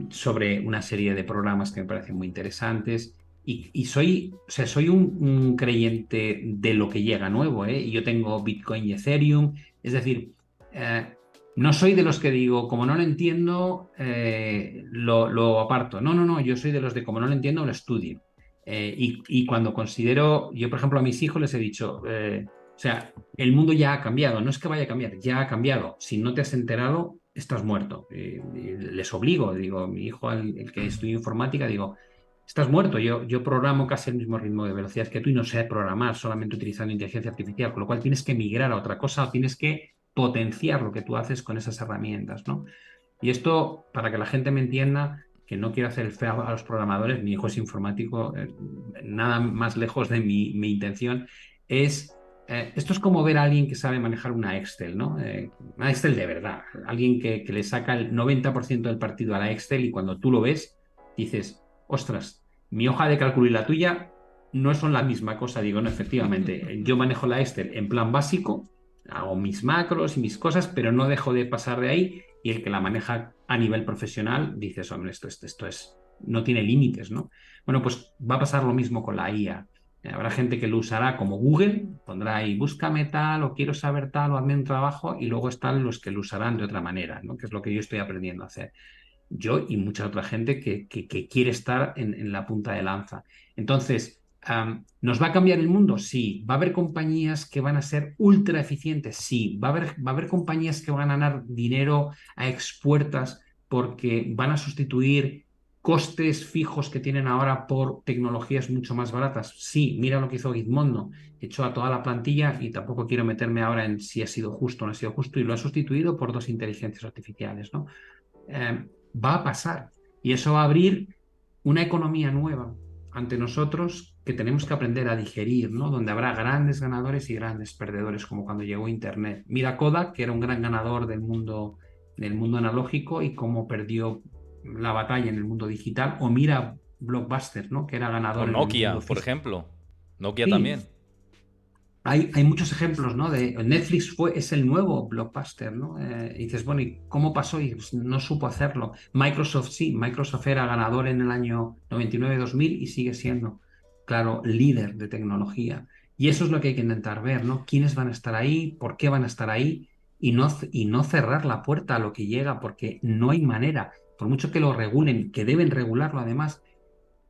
sobre una serie de programas que me parecen muy interesantes. Y soy, o sea, soy un creyente de lo que llega nuevo, ¿eh? Y yo tengo Bitcoin y Ethereum. Es decir, eh, no soy de los que digo, como no lo entiendo, lo aparto. No, no, no, yo soy de los de como no lo entiendo, lo estudio. Y cuando considero, yo por ejemplo a mis hijos les he dicho, o sea, el mundo ya ha cambiado, no es que vaya a cambiar, ya ha cambiado. Si no te has enterado, estás muerto. Les obligo, digo, mi hijo, el que estudia informática, digo, estás muerto. Yo programo casi al mismo ritmo de velocidad que tú y no sé programar solamente utilizando inteligencia artificial, con lo cual tienes que migrar a otra cosa o tienes que potenciar lo que tú haces con esas herramientas, ¿no? Y esto, para que la gente me entienda, que no quiero hacer el feo a los programadores, mi hijo es informático, nada más lejos de mi intención, es, esto es como ver a alguien que sabe manejar una Excel, ¿no? Una Excel de verdad, alguien que le saca el 90% del partido a la Excel y cuando tú lo ves, dices, ostras, mi hoja de cálculo y la tuya no son la misma cosa. Digo, no, efectivamente, yo manejo la Excel en plan básico, hago mis macros y mis cosas, pero no dejo de pasar de ahí y el que la maneja a nivel profesional dices, hombre, esto es, no tiene límites, ¿no? Bueno, pues va a pasar lo mismo con la IA. Habrá gente que lo usará como Google, pondrá ahí, búscame tal, o quiero saber tal, o hazme un trabajo, y luego están los que lo usarán de otra manera, ¿no? Que es lo que yo estoy aprendiendo a hacer. Yo y mucha otra gente que quiere estar en la punta de lanza. Entonces, ¿nos va a cambiar el mundo? Sí. ¿Va a haber compañías que van a ser ultra eficientes? Sí. ¿Va a haber compañías que van a ganar dinero a expuertas porque van a sustituir costes fijos que tienen ahora por tecnologías mucho más baratas? Sí. Mira lo que hizo Gizmondo. Echó a toda la plantilla y tampoco quiero meterme ahora en si ha sido justo o no ha sido justo y lo ha sustituido por dos inteligencias artificiales, ¿no? Va a pasar y eso va a abrir una economía nueva ante nosotros que tenemos que aprender a digerir, ¿no? Donde habrá grandes ganadores y grandes perdedores, como cuando llegó Internet. Mira Kodak, que era un gran ganador del mundo del mundo analógico y cómo perdió la batalla en el mundo digital. O mira Blockbuster, ¿no? Que era O ganador en el mundo Nokia, por físico. ejemplo. Nokia Sí, también. hay muchos ejemplos, ¿no? Netflix es el nuevo Blockbuster, ¿no? Y dices, bueno, ¿y cómo pasó? Y pues, no supo hacerlo. Microsoft sí, Microsoft era ganador en el año 99-2000 y sigue siendo, claro, líder de tecnología. Y eso es lo que hay que intentar ver, ¿no? ¿Quiénes van a estar ahí? ¿Por qué van a estar ahí? Y no cerrar la puerta a lo que llega, porque no hay manera, por mucho que lo regulen, que deben regularlo además,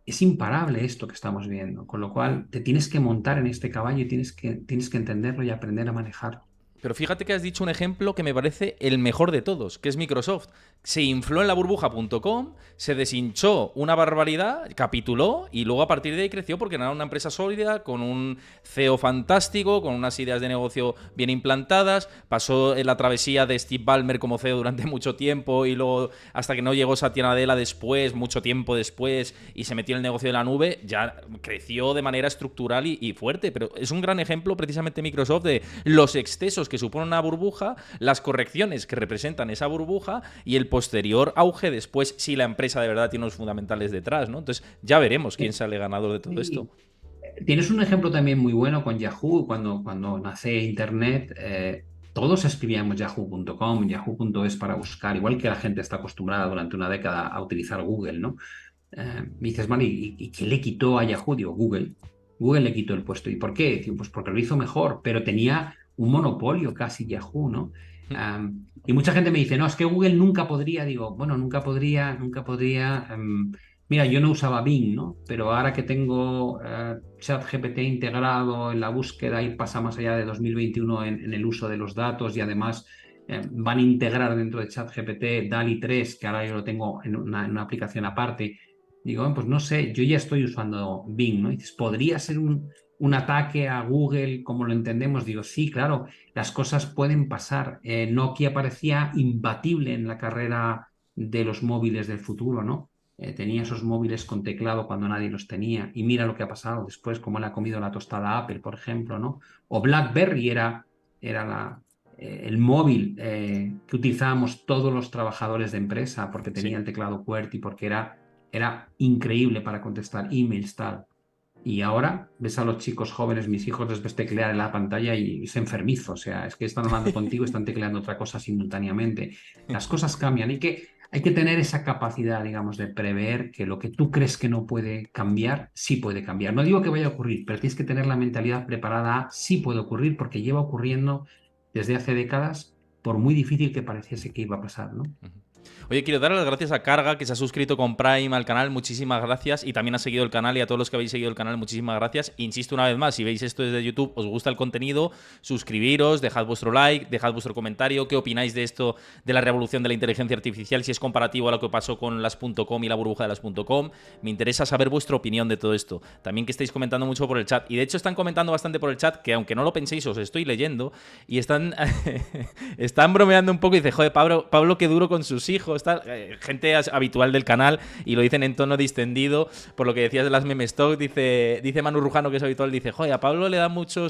es imparable esto que estamos viendo, con lo cual te tienes que montar en este caballo y tienes que entenderlo y aprender a manejarlo. Pero fíjate que has dicho un ejemplo que me parece el mejor de todos, que es Microsoft. Se infló en la burbuja.com, se deshinchó una barbaridad, capituló y luego a partir de ahí creció porque era una empresa sólida, con un CEO fantástico, con unas ideas de negocio bien implantadas. Pasó en la travesía de Steve Ballmer como CEO durante mucho tiempo y luego hasta que no llegó Satya Nadella después, mucho tiempo después, y se metió en el negocio de la nube, ya creció de manera estructural y fuerte. Pero es un gran ejemplo precisamente Microsoft de los excesos que supone una burbuja, las correcciones que representan esa burbuja y el posterior auge después si la empresa de verdad tiene unos fundamentales detrás, ¿no? Entonces ya veremos quién sale ganador de todo esto. Sí. Tienes un ejemplo también muy bueno con Yahoo, cuando nace Internet, todos escribíamos yahoo.com, yahoo.es para buscar, igual que la gente está acostumbrada durante una década a utilizar Google, ¿no? Me dices, vale, ¿y quién le quitó a Yahoo? Digo, Google. Google le quitó el puesto. ¿Y por qué? Digo, pues porque lo hizo mejor, pero tenía un monopolio casi Yahoo, ¿no? Y mucha gente me dice, no, es que Google nunca podría. Digo, bueno, nunca podría, nunca podría. Mira, yo no usaba Bing, ¿no? Pero ahora que tengo ChatGPT integrado en la búsqueda y pasa más allá de 2021 en el uso de los datos y además van a integrar dentro de ChatGPT DALI 3, que ahora yo lo tengo en una aplicación aparte. Digo, pues no sé, yo ya estoy usando Bing, ¿no? Y dices, ¿podría ser un ataque a Google como lo entendemos? Digo, sí, claro, las cosas pueden pasar. Nokia parecía imbatible en la carrera de los móviles del futuro, ¿no? Tenía esos móviles con teclado cuando nadie los tenía. Y mira lo que ha pasado después, cómo le ha comido la tostada a Apple, por ejemplo, ¿no? O BlackBerry era el móvil que utilizábamos todos los trabajadores de empresa porque Sí. tenía el teclado QWERTY, porque era increíble para contestar emails, tal. Y ahora ves a los chicos jóvenes, mis hijos, les ves teclear en la pantalla y es enfermizo. O sea, es que están hablando contigo, están tecleando otra cosa simultáneamente. Las cosas cambian. Hay que tener esa capacidad, digamos, de prever que lo que tú crees que no puede cambiar, sí puede cambiar. No digo que vaya a ocurrir, pero tienes que tener la mentalidad preparada a sí puede ocurrir porque lleva ocurriendo desde hace décadas, por muy difícil que pareciese que iba a pasar, ¿no? Oye, quiero dar las gracias a Carga, que se ha suscrito con Prime al canal. Muchísimas gracias. Y también ha seguido el canal. Y a todos los que habéis seguido el canal, muchísimas gracias. Insisto una vez más, si veis esto desde YouTube, os gusta el contenido, suscribiros, dejad vuestro like, dejad vuestro comentario. ¿Qué opináis de esto, de la revolución de la inteligencia artificial? Si es comparativo a lo que pasó con las .com y la burbuja de las .com. Me interesa saber vuestra opinión de todo esto. También que estáis comentando mucho por el chat. Y de hecho están comentando bastante por el chat, que aunque no lo penséis, os estoy leyendo. Y están, están bromeando un poco y dice, joder, Pablo qué duro con sus hijos. Tal. Gente habitual del canal y lo dicen en tono distendido. Por lo que decías de las meme stock, dice Manu Rujano, que es habitual, dice, joder, a Pablo le da mucha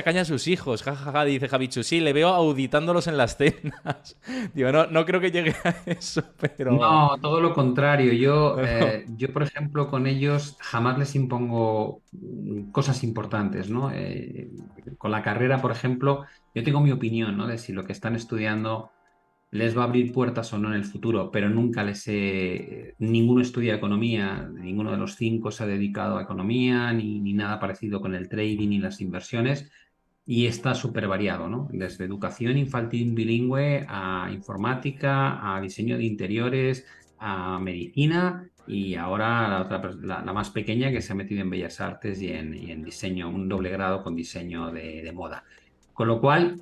caña a sus hijos. Jajaja, dice Javichu, sí, le veo auditándolos en las cenas. Digo, no creo que llegue a eso, pero... No, todo lo contrario. Yo, pero- yo, por ejemplo, con ellos jamás les impongo cosas importantes, ¿no? Con la carrera, por ejemplo, yo tengo mi opinión, ¿no? De si lo que están estudiando les va a abrir puertas o no en el futuro, pero nunca ninguno estudia economía, ninguno de los cinco se ha dedicado a economía, ni nada parecido con el trading y las inversiones. Y está súper variado, ¿no? Desde educación infantil bilingüe a informática, a diseño de interiores, a medicina y ahora la más pequeña que se ha metido en Bellas Artes y en diseño, un doble grado con diseño de moda. Con lo cual,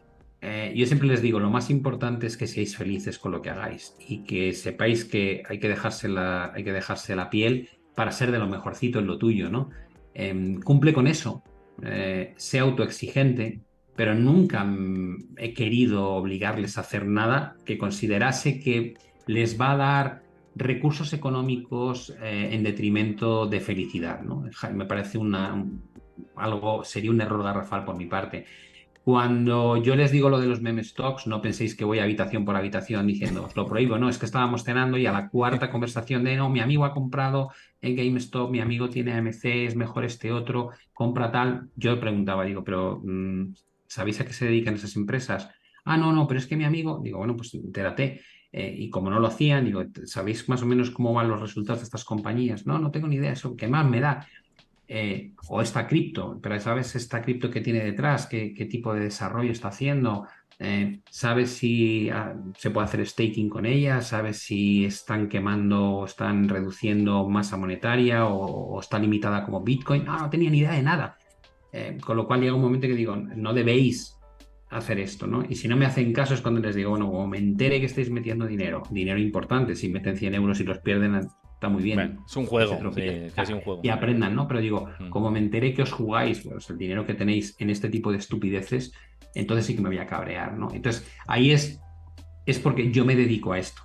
yo siempre les digo, lo más importante es que seáis felices con lo que hagáis y que sepáis que hay que dejarse la piel para ser de lo mejorcito en lo tuyo, ¿no? Cumple con eso, sé autoexigente, pero nunca he querido obligarles a hacer nada que considerase que les va a dar recursos económicos en detrimento de felicidad, ¿no? Me parece sería un error garrafal por mi parte. Cuando yo les digo lo de los meme stocks, no penséis que voy habitación por habitación diciendo os lo prohíbo. No, es que estábamos cenando y a la cuarta conversación de no, mi amigo ha comprado en GameStop, mi amigo tiene AMC, es mejor este otro, compra tal. Yo preguntaba, digo, pero ¿sabéis a qué se dedican esas empresas? Ah, no, no, pero es que mi amigo, digo, bueno, pues entérate. Y como no lo hacían, digo, ¿sabéis más o menos cómo van los resultados de estas compañías? No, no tengo ni idea, eso, ¿qué más me da? O esta cripto, pero ¿sabes esta cripto que tiene detrás? ¿Qué tipo de desarrollo está haciendo? ¿Sabes si se puede hacer staking con ella? ¿Sabes si están quemando o están reduciendo masa monetaria o está limitada como Bitcoin? No, no tenía ni idea de nada. Con lo cual llega un momento que digo, no debéis hacer esto, ¿no? Y si no me hacen caso es cuando les digo, bueno, como me entere que estáis metiendo dinero importante, si meten 100 euros y los pierden, está muy Bueno, bien, es un que se juego, tropiecen sí, casi un juego. y aprendan, ¿no? Pero digo, Mm. como me enteré que os jugáis, pues el dinero que tenéis en este tipo de estupideces, entonces sí que me voy a cabrear, ¿no? Entonces ahí es porque yo me dedico a esto,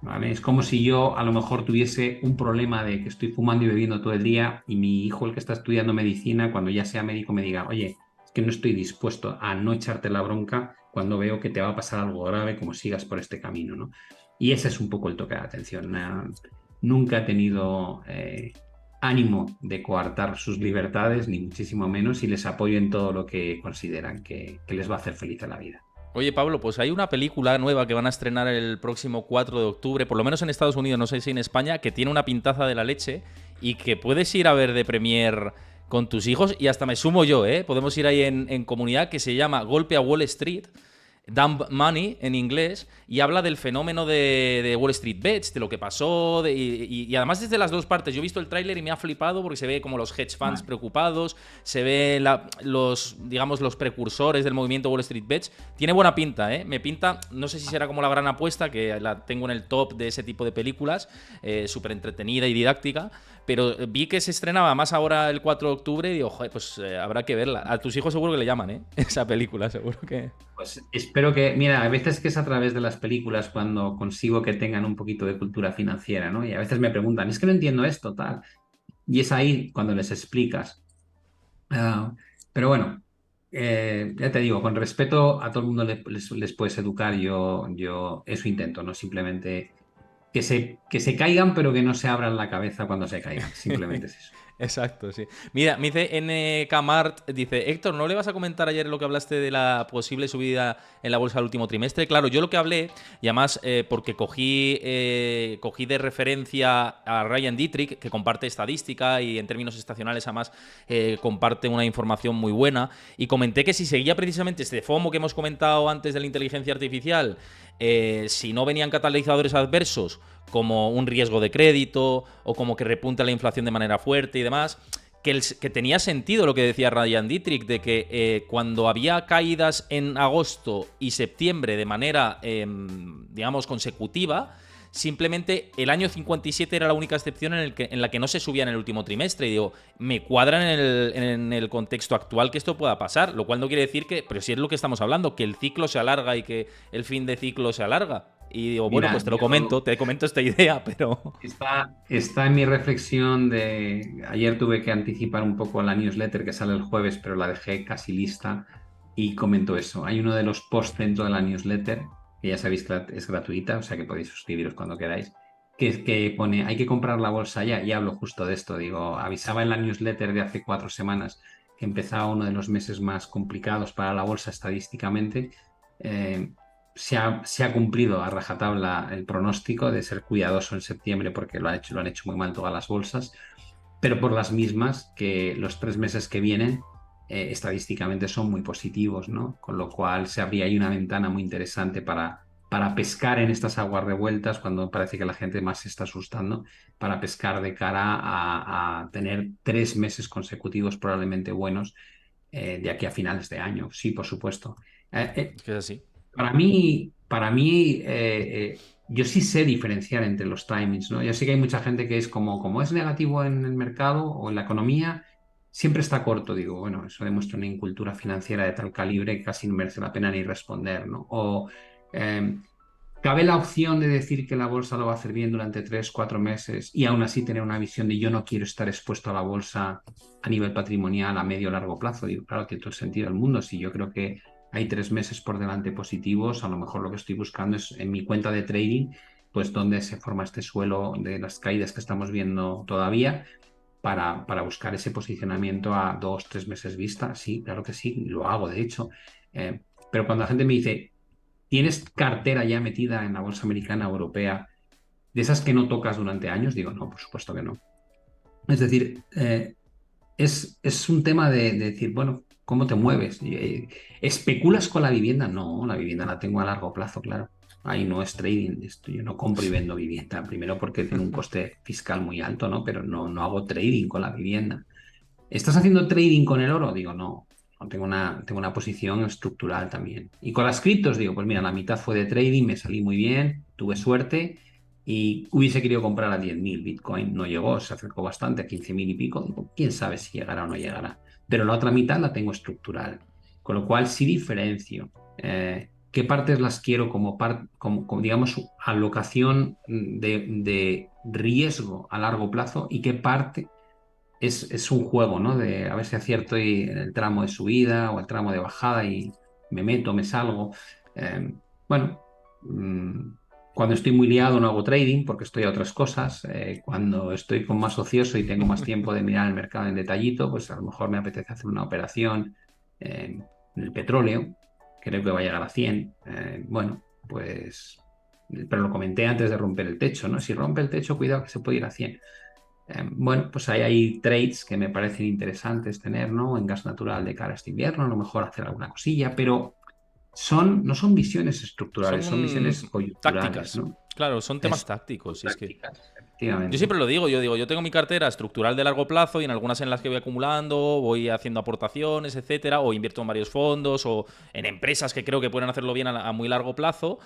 ¿vale? Es como si yo a lo mejor tuviese un problema de que estoy fumando y bebiendo todo el día y mi hijo, el que está estudiando medicina, cuando ya sea médico, me diga, oye, es que no estoy dispuesto a no echarte la bronca cuando veo que te va a pasar algo grave como sigas por este camino, ¿no? Y ese es un poco el toque de atención. Nunca he tenido ánimo de coartar sus libertades, ni muchísimo menos, y les apoyo en todo lo que consideran que les va a hacer feliz a la vida. Oye, Pablo, pues hay una película nueva que van a estrenar el próximo 4 de octubre, por lo menos en Estados Unidos, no sé si en España, que tiene una pintaza de la leche y que puedes ir a ver de premier con tus hijos y hasta me sumo yo, ¿eh? Podemos ir ahí en comunidad, que se llama Golpe a Wall Street. Dumb Money en inglés, y habla del fenómeno de Wall Street Bets, de lo que pasó, y además desde las dos partes. Yo he visto el tráiler y me ha flipado porque se ve como los hedge funds Vale. preocupados, se ve digamos, los precursores del movimiento Wall Street Bets. Tiene buena pinta, ¿eh? Me pinta, no sé si será como La Gran Apuesta, que la tengo en el top de ese tipo de películas, súper entretenida y didáctica, pero vi que se estrenaba más ahora el 4 de octubre y digo, joder, pues habrá que verla. A tus hijos seguro que le llaman, ¿eh? Esa película, seguro que... Pues espero que, mira, a veces que es a través de las películas cuando consigo que tengan un poquito de cultura financiera, ¿no? Y a veces me preguntan, es que no entiendo esto, tal. Y es ahí cuando les explicas. Ah, pero bueno, ya te digo, con respeto a todo el mundo les puedes educar, yo eso intento, no simplemente que se caigan, pero que no se abran la cabeza cuando se caigan, simplemente es eso. Exacto, sí. Mira, me dice NK Mart, dice, Héctor, ¿no le vas a comentar ayer lo que hablaste de la posible subida en la bolsa del último trimestre? Claro, yo lo que hablé, y además porque cogí de referencia a Ryan Dietrich, que comparte estadística y en términos estacionales además comparte una información muy buena, y comenté que si seguía precisamente este FOMO que hemos comentado antes de la inteligencia artificial, si no venían catalizadores adversos, como un riesgo de crédito o como que repunta la inflación de manera fuerte y demás, que tenía sentido lo que decía Ryan Dietrich, de que cuando había caídas en agosto y septiembre de manera, digamos, consecutiva, simplemente el año 57 era la única excepción en la que no se subía en el último trimestre. Y digo, me cuadra en el contexto actual que esto pueda pasar, lo cual no quiere decir que, pero sí es lo que estamos hablando, que el ciclo se alarga y que el fin de ciclo se alarga. Y digo, bueno, Mira, pues te comento esta idea, pero... está en mi reflexión de, ayer tuve que anticipar un poco la newsletter que sale el jueves, pero la dejé casi lista y comento eso. Hay uno de los posts dentro de la newsletter, que ya sabéis que es gratuita, o sea que podéis suscribiros cuando queráis, que pone, hay que comprar la bolsa ya, y hablo justo de esto. Digo, avisaba en la newsletter de hace 4 semanas que empezaba uno de los meses más complicados para la bolsa estadísticamente. Eh, se ha cumplido a rajatabla el pronóstico de ser cuidadoso en septiembre porque lo han hecho muy mal todas las bolsas, pero por las mismas que los 3 meses que vienen estadísticamente son muy positivos, ¿no? Con lo cual se abría ahí una ventana muy interesante para pescar en estas aguas revueltas cuando parece que la gente más se está asustando, para pescar de cara a tener 3 meses consecutivos probablemente buenos de aquí a finales de año. Sí, por supuesto. Es que es así. Yo sí sé diferenciar entre los timings, ¿no? Yo sé que hay mucha gente que es como es negativo en el mercado o en la economía, siempre está corto. Digo, bueno, eso demuestra una incultura financiera de tal calibre que casi no merece la pena ni responder, ¿no? O eh, cabe la opción de decir que la bolsa lo va a hacer bien durante 3, 4 meses y aún así tener una visión de yo no quiero estar expuesto a la bolsa a nivel patrimonial a medio o largo plazo. Digo, claro, tiene todo el sentido del mundo. Si yo creo que hay 3 meses por delante positivos, a lo mejor lo que estoy buscando es en mi cuenta de trading, pues donde se forma este suelo de las caídas que estamos viendo todavía, para buscar ese posicionamiento a 2, 3 meses vista. Sí, claro que sí, lo hago de hecho. Eh, pero cuando la gente me dice, ¿tienes cartera ya metida en la bolsa americana, europea, de esas que no tocas durante años? Digo, no, por supuesto que no. Es decir, es un tema de decir, bueno, ¿cómo te mueves? ¿Especulas con la vivienda? No, la vivienda la tengo a largo plazo, claro. Ahí no es trading, yo no compro y vendo vivienda. Primero porque tiene un coste fiscal muy alto, ¿no? Pero no hago trading con la vivienda. ¿Estás haciendo trading con el oro? Digo, no, no tengo una posición estructural también. Y con las criptos, digo, pues mira, la mitad fue de trading, me salí muy bien, tuve suerte y hubiese querido comprar a 10.000. Bitcoin no llegó, se acercó bastante a 15.000 y pico. Digo, quién sabe si llegará o no llegará. Pero la otra mitad la tengo estructural. Con lo cual sí diferencio. ¿Qué partes las quiero como, digamos, alocación de riesgo a largo plazo y qué parte es un juego, ¿no? De a ver si acierto en el tramo de subida o el tramo de bajada y me meto, me salgo. Eh, bueno, mm, cuando estoy muy liado no hago trading porque estoy a otras cosas. Cuando estoy con más ocioso y tengo más tiempo de mirar el mercado en detallito, pues a lo mejor me apetece hacer una operación en el petróleo. Creo que va a llegar a 100. Bueno, pues... Pero lo comenté antes de romper el techo, ¿no? Si rompe el techo, cuidado que se puede ir a 100. Bueno, pues ahí hay trades que me parecen interesantes tener, ¿no? En gas natural de cara a este invierno, a lo mejor hacer alguna cosilla, pero no son visiones estructurales, son visiones Son coyunturales, tácticas. ¿no? Claro, son temas Son tácticos. Y es que tácticas, yo efectivamente. siempre lo digo, yo digo, yo tengo mi cartera estructural de largo plazo y en algunas en las que voy acumulando, voy haciendo aportaciones, etcétera, o invierto en varios fondos o en empresas que creo que pueden hacerlo bien a muy largo plazo.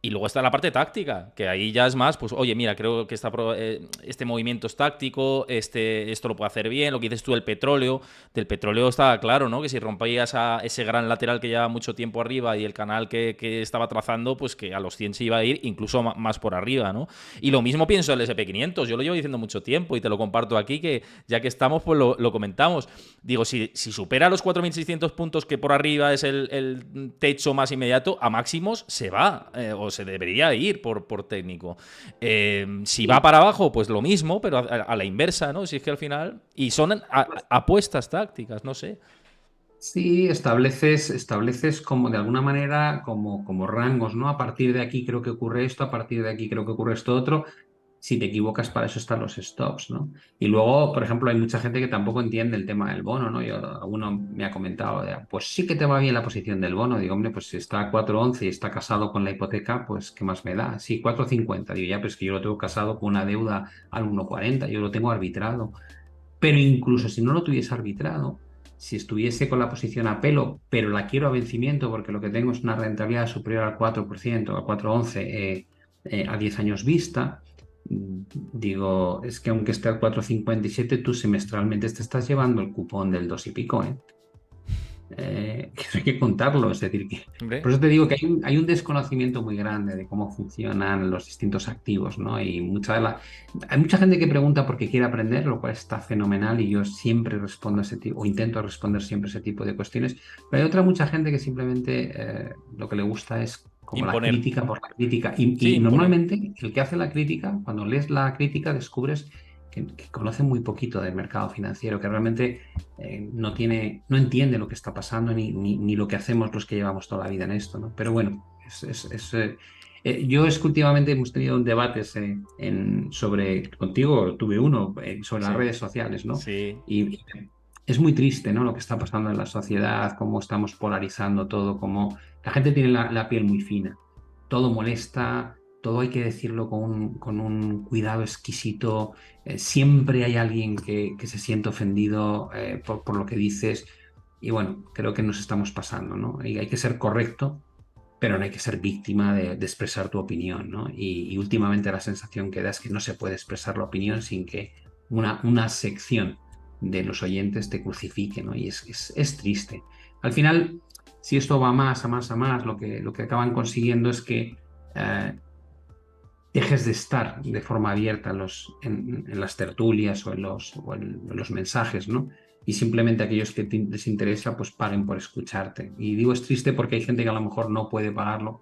Y luego está la parte táctica, que ahí ya es más, pues, oye, mira, creo que este movimiento es táctico, esto lo puede hacer bien, lo que dices tú del petróleo. Del petróleo está claro, ¿no? Que si rompías a ese gran lateral que lleva mucho tiempo arriba y el canal que estaba trazando, pues que a los 100 se iba a ir, incluso más por arriba, ¿no? Y lo mismo pienso del SP 500, yo lo llevo diciendo mucho tiempo y te lo comparto aquí, que ya que estamos, pues lo comentamos. Digo, si supera los 4.600 puntos, que por arriba es el techo más inmediato, a máximos se va, o se debería ir por técnico. Si va Sí, para abajo, pues lo mismo, pero a la inversa, ¿no? Si es que al final... Y son apuestas tácticas, no sé. sí, estableces como de alguna manera como rangos, ¿no? A partir de aquí creo que ocurre esto, a partir de aquí creo que ocurre esto otro. Si te equivocas, para eso están los stops, ¿no? Y luego, por ejemplo, hay mucha gente que tampoco entiende el tema del bono, ¿no? Alguno me ha comentado, pues sí que te va bien la posición del bono. Digo, hombre, pues si está a 4,11 y está casado con la hipoteca, pues ¿qué más me da? Sí, 4,50. Digo, ya, pero es que yo lo tengo casado con una deuda al 1,40, yo lo tengo arbitrado. Pero incluso si no lo tuviese arbitrado, si estuviese con la posición a pelo, pero la quiero a vencimiento porque lo que tengo es una rentabilidad superior al 4%, a 4,11 a 10 años vista, digo, es que aunque esté al 4,57, tú semestralmente te estás llevando el cupón del 2 y pico, ¿eh? Que hay que contarlo, es decir, que Hombre, por eso te digo que hay un desconocimiento muy grande de cómo funcionan los distintos activos, ¿no? Y hay mucha gente que pregunta porque quiere aprender, lo cual está fenomenal y yo siempre respondo a ese tipo, o intento responder siempre a ese tipo de cuestiones, pero hay otra mucha gente que simplemente lo que le gusta es como la imponer. crítica por la crítica. Sí, Y imponer. normalmente el que hace la crítica, cuando lees la crítica, descubres que conoce muy poquito del mercado financiero, que realmente no entiende lo que está pasando ni lo que hacemos los que llevamos toda la vida en esto, ¿no? Pero bueno, yo es que últimamente hemos tenido un debate contigo tuve uno sobre las Sí, redes sociales, ¿no? sí. Y es muy triste, ¿no? Lo que está pasando en la sociedad, cómo estamos polarizando todo, cómo la gente tiene la piel muy fina, todo molesta. Todo hay que decirlo con un cuidado exquisito. Siempre hay alguien que se siente ofendido por lo que dices. Y bueno, creo que nos estamos pasando, ¿no? Y hay que ser correcto, pero no hay que ser víctima de expresar tu opinión, ¿no? Y últimamente la sensación que da es que no se puede expresar la opinión sin que una sección de los oyentes te crucifique, ¿no? Y es triste. Al final, si esto va más, a más, a más, lo que acaban consiguiendo es que eh, dejes de estar de forma abierta en las tertulias o en los mensajes, ¿no? y simplemente aquellos que les interesa, pues paguen por escucharte. Y digo, es triste porque hay gente que a lo mejor no puede pagarlo,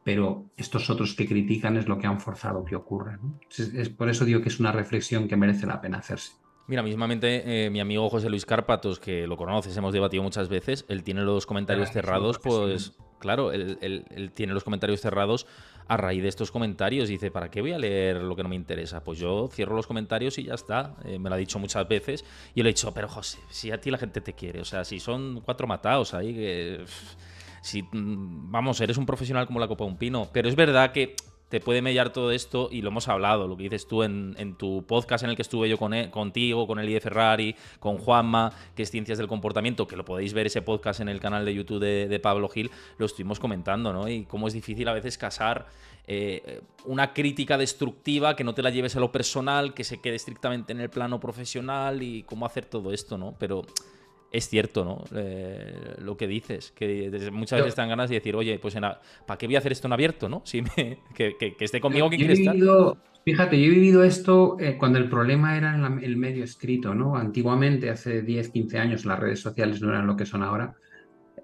pero estos otros que critican es lo que han forzado que ocurra, ¿no? Es por eso digo que es una reflexión que merece la pena hacerse. Mira, mismamente mi amigo José Luis Cárpatos, que lo conoces, hemos debatido muchas veces, él tiene los comentarios Grandísimo cerrados, profesional. pues claro, él tiene los comentarios cerrados a raíz de estos comentarios. Dice, ¿para qué voy a leer lo que no me interesa? Pues yo cierro los comentarios y ya está. Me lo ha dicho muchas veces. Y yo le he dicho, pero José, si a ti la gente te quiere, o sea, si son 4 matados ahí, que... Si, vamos, eres un profesional como la copa de un pino, pero es verdad que te puede mellar todo esto y lo hemos hablado, lo que dices tú en tu podcast en el que estuve yo contigo, con Eli de Ferrari, con Juanma, que es Ciencias del Comportamiento, que lo podéis ver ese podcast en el canal de YouTube de Pablo Gil, lo estuvimos comentando, ¿no? Y cómo es difícil a veces casar una crítica destructiva, que no te la lleves a lo personal, que se quede estrictamente en el plano profesional y cómo hacer todo esto, ¿no? Pero es cierto, ¿no? Lo que dices, que muchas Yo, veces te dan ganas de decir, oye, pues ¿para qué voy a hacer esto en abierto, ¿no? Si que esté conmigo quien yo he quiere estar. vivido, fíjate, yo he vivido esto cuando el problema era en el medio escrito, ¿no? Antiguamente, hace 10 15 años, las redes sociales no eran lo que son ahora.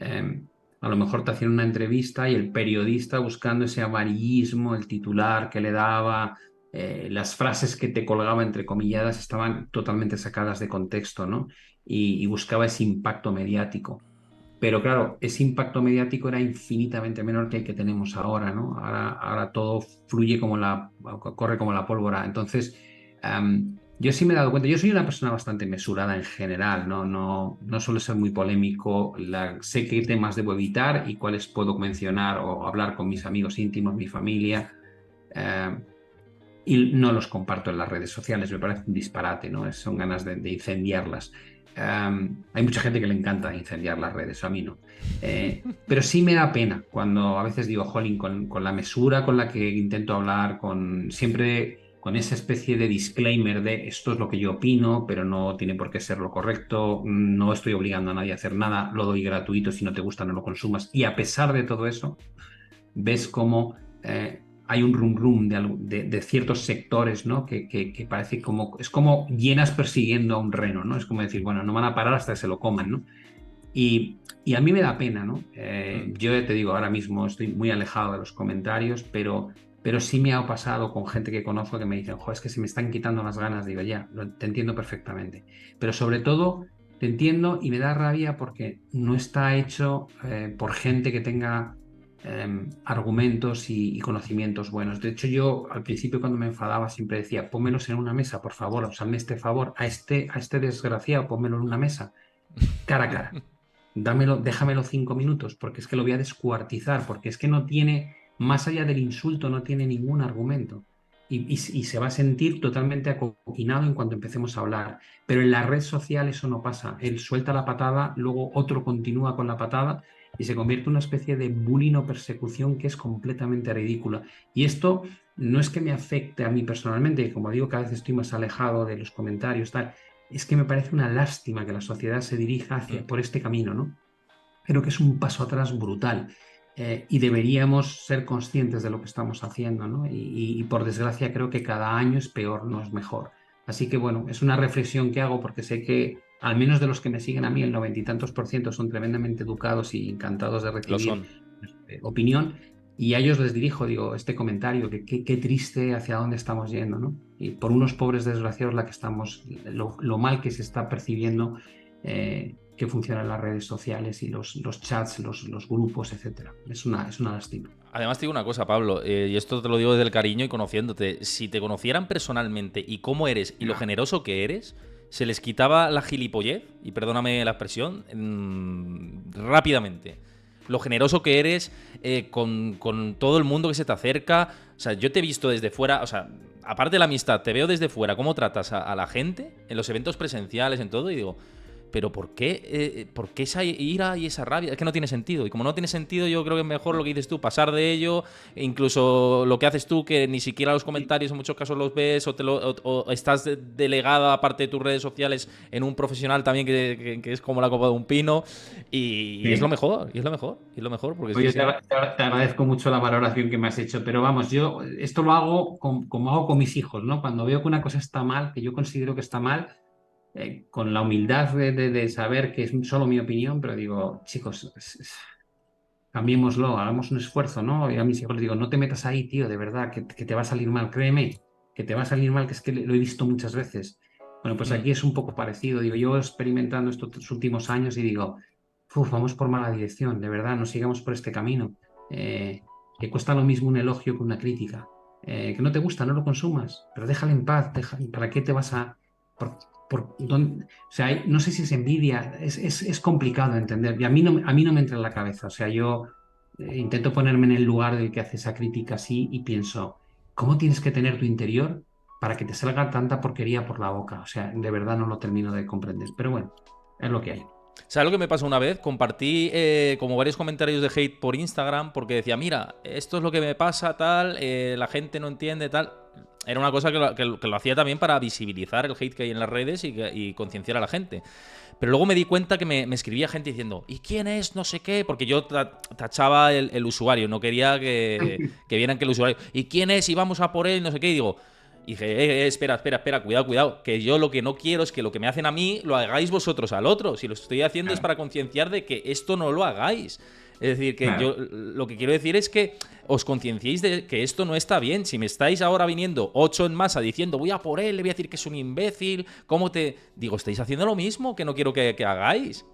eh, a lo mejor te hacían una entrevista y el periodista buscando ese amarillismo, el titular que le daba, las frases que te colgaba entrecomilladas estaban totalmente sacadas de contexto, ¿no? Y buscaba ese impacto mediático. Pero claro, ese impacto mediático era infinitamente menor que el que tenemos ahora, ¿no? Ahora todo fluye como corre como la pólvora. Entonces, yo sí me he dado cuenta, yo soy una persona bastante mesurada en general, ¿no? No suelo ser muy polémico, sé qué temas debo evitar y cuáles puedo mencionar o hablar con mis amigos íntimos, mi familia, em, y no los comparto en las redes sociales, me parece un disparate, ¿no? Son ganas de incendiarlas. Hay mucha gente que le encanta incendiar las redes, a mí no. Pero sí me da pena cuando a veces digo, jolín, con la mesura con la que intento hablar, siempre con esa especie de disclaimer de esto es lo que yo opino, pero no tiene por qué ser lo correcto, no estoy obligando a nadie a hacer nada, lo doy gratuito, si no te gusta no lo consumas. Y a pesar de todo eso, ves cómo hay un rum rum de ciertos sectores, ¿no? Que parece como, es como llenas persiguiendo a un reno, ¿no? Es como decir, bueno, no van a parar hasta que se lo coman, ¿no? Y a mí me da pena, ¿no? Mm. Yo te digo, ahora mismo estoy muy alejado de los comentarios, pero sí me ha pasado con gente que conozco que me dicen, jo, es que se me están quitando las ganas. Digo, ya, te entiendo perfectamente. Pero sobre todo, te entiendo y me da rabia porque no está hecho por gente que tenga argumentos y conocimientos buenos. De hecho, yo al principio cuando me enfadaba siempre decía, pónmelos en una mesa, por favor, o sea, hazme este favor, a este desgraciado, pónmelo en una mesa, cara a cara. Déjamelo 5 minutos, porque es que lo voy a descuartizar, porque es que no tiene, más allá del insulto, no tiene ningún argumento. Y se va a sentir totalmente acoquinado en cuanto empecemos a hablar. Pero en la red social eso no pasa. Él suelta la patada, luego otro continúa con la patada y se convierte en una especie de bullying o persecución que es completamente ridícula. Y esto no es que me afecte a mí personalmente, que como digo, cada vez estoy más alejado de los comentarios, tal, es que me parece una lástima que la sociedad se dirija Mm. por este camino, ¿no? Creo que es un paso atrás brutal y deberíamos ser conscientes de lo que estamos haciendo, ¿no? Y por desgracia creo que cada año es peor, no es mejor. Así que bueno, es una reflexión que hago porque sé que al menos de los que me siguen a mí, el 90 y tantos % son tremendamente educados y encantados de Lo recibir son. opinión. Y a ellos les dirijo, digo, este comentario, que qué triste hacia dónde estamos yendo, ¿no? Y por unos pobres desgraciados la que estamos, lo mal que se está percibiendo que funcionan las redes sociales y los chats, los grupos, etcétera. Es una lástima. Además te digo una cosa, Pablo, y esto te lo digo desde el cariño y conociéndote. Si te conocieran personalmente y cómo eres y lo generoso que eres, se les quitaba la gilipollez, y perdóname la expresión, rápidamente. Lo generoso que eres con todo el mundo que se te acerca. O sea, yo te he visto desde fuera, o sea, aparte de la amistad, te veo desde fuera cómo tratas a la gente en los eventos presenciales, en todo, y digo, pero ¿por qué esa ira y esa rabia? Es que no tiene sentido. Y como no tiene sentido, yo creo que es mejor lo que dices tú, pasar de ello. E incluso lo que haces tú, que ni siquiera los comentarios en muchos casos los ves, o estás delegada, aparte de tus redes sociales, en un profesional también que es como la copa de un pino. Y es lo Sí. mejor, y es lo mejor, y es lo mejor, porque es que Oye, si no. te agradezco mucho la valoración que me has hecho, pero vamos, yo esto lo hago como hago con mis hijos, ¿no? Cuando veo que una cosa está mal, que yo considero que está mal, con la humildad de saber que es solo mi opinión, pero digo, chicos, cambiémoslo, hagamos un esfuerzo, ¿no? Y a mis hijos les digo, no te metas ahí, tío, de verdad, que te va a salir mal, créeme, que te va a salir mal, que es que lo he visto muchas veces. Bueno, pues Mm. aquí es un poco parecido, digo, yo experimentando estos últimos años y digo, "Uf, vamos por mala dirección, de verdad, no sigamos por este camino. Eh, que cuesta lo mismo un elogio que una crítica. Que no te gusta, no lo consumas, pero déjalo en paz, ¿para qué te vas a... por- o sea, no sé si es envidia, es complicado de entender y a mí no me entra en la cabeza. O sea, yo intento ponerme en el lugar del que hace esa crítica así y pienso, ¿cómo tienes que tener tu interior para que te salga tanta porquería por la boca? O sea, de verdad no lo termino de comprender, pero bueno, es lo que hay. ¿Sabes lo que me pasó una vez? Compartí como varios comentarios de hate por Instagram porque decía, mira, esto es lo que me pasa, tal, la gente no entiende, tal. Era una cosa que lo hacía también para visibilizar el hate que hay en las redes y concienciar a la gente. Pero luego me di cuenta que me escribía gente diciendo, ¿y quién es? No sé qué, porque yo tachaba el usuario, no quería que vieran que el usuario, ¿y quién es? Y vamos a por él, no sé qué, y digo, y dije, espera, cuidado, que yo lo que no quiero es que lo que me hacen a mí lo hagáis vosotros al otro. Si lo estoy haciendo es Claro, para concienciar de que esto no lo hagáis. Es decir, que yo claro. lo que quiero decir es que os concienciéis de que esto no está bien. Si me estáis ahora viniendo 8 en masa diciendo voy a por él, le voy a decir que es un imbécil, ¿cómo te...? Digo, estáis haciendo lo mismo que no quiero que hagáis.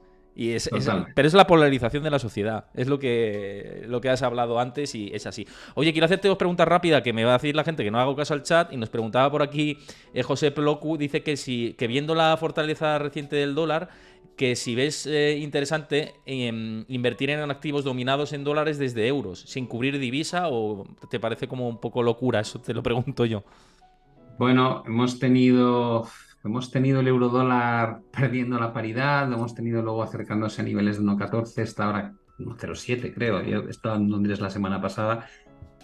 Totalmente. Pero es la polarización de la sociedad. Es lo que has hablado antes y es así. Oye, quiero hacerte dos preguntas rápidas que me va a decir la gente que no hago caso al chat. Y nos preguntaba por aquí José Plocu, dice que viendo la fortaleza reciente del dólar, que si ves interesante invertir en activos dominados en dólares desde euros, sin cubrir divisa, o te parece como un poco locura, eso te lo pregunto yo. Bueno, hemos tenido el euro dólar perdiendo la paridad, lo hemos tenido luego acercándose a niveles de 1,14, está ahora 1,07 creo. Yo estaba en Londres la semana pasada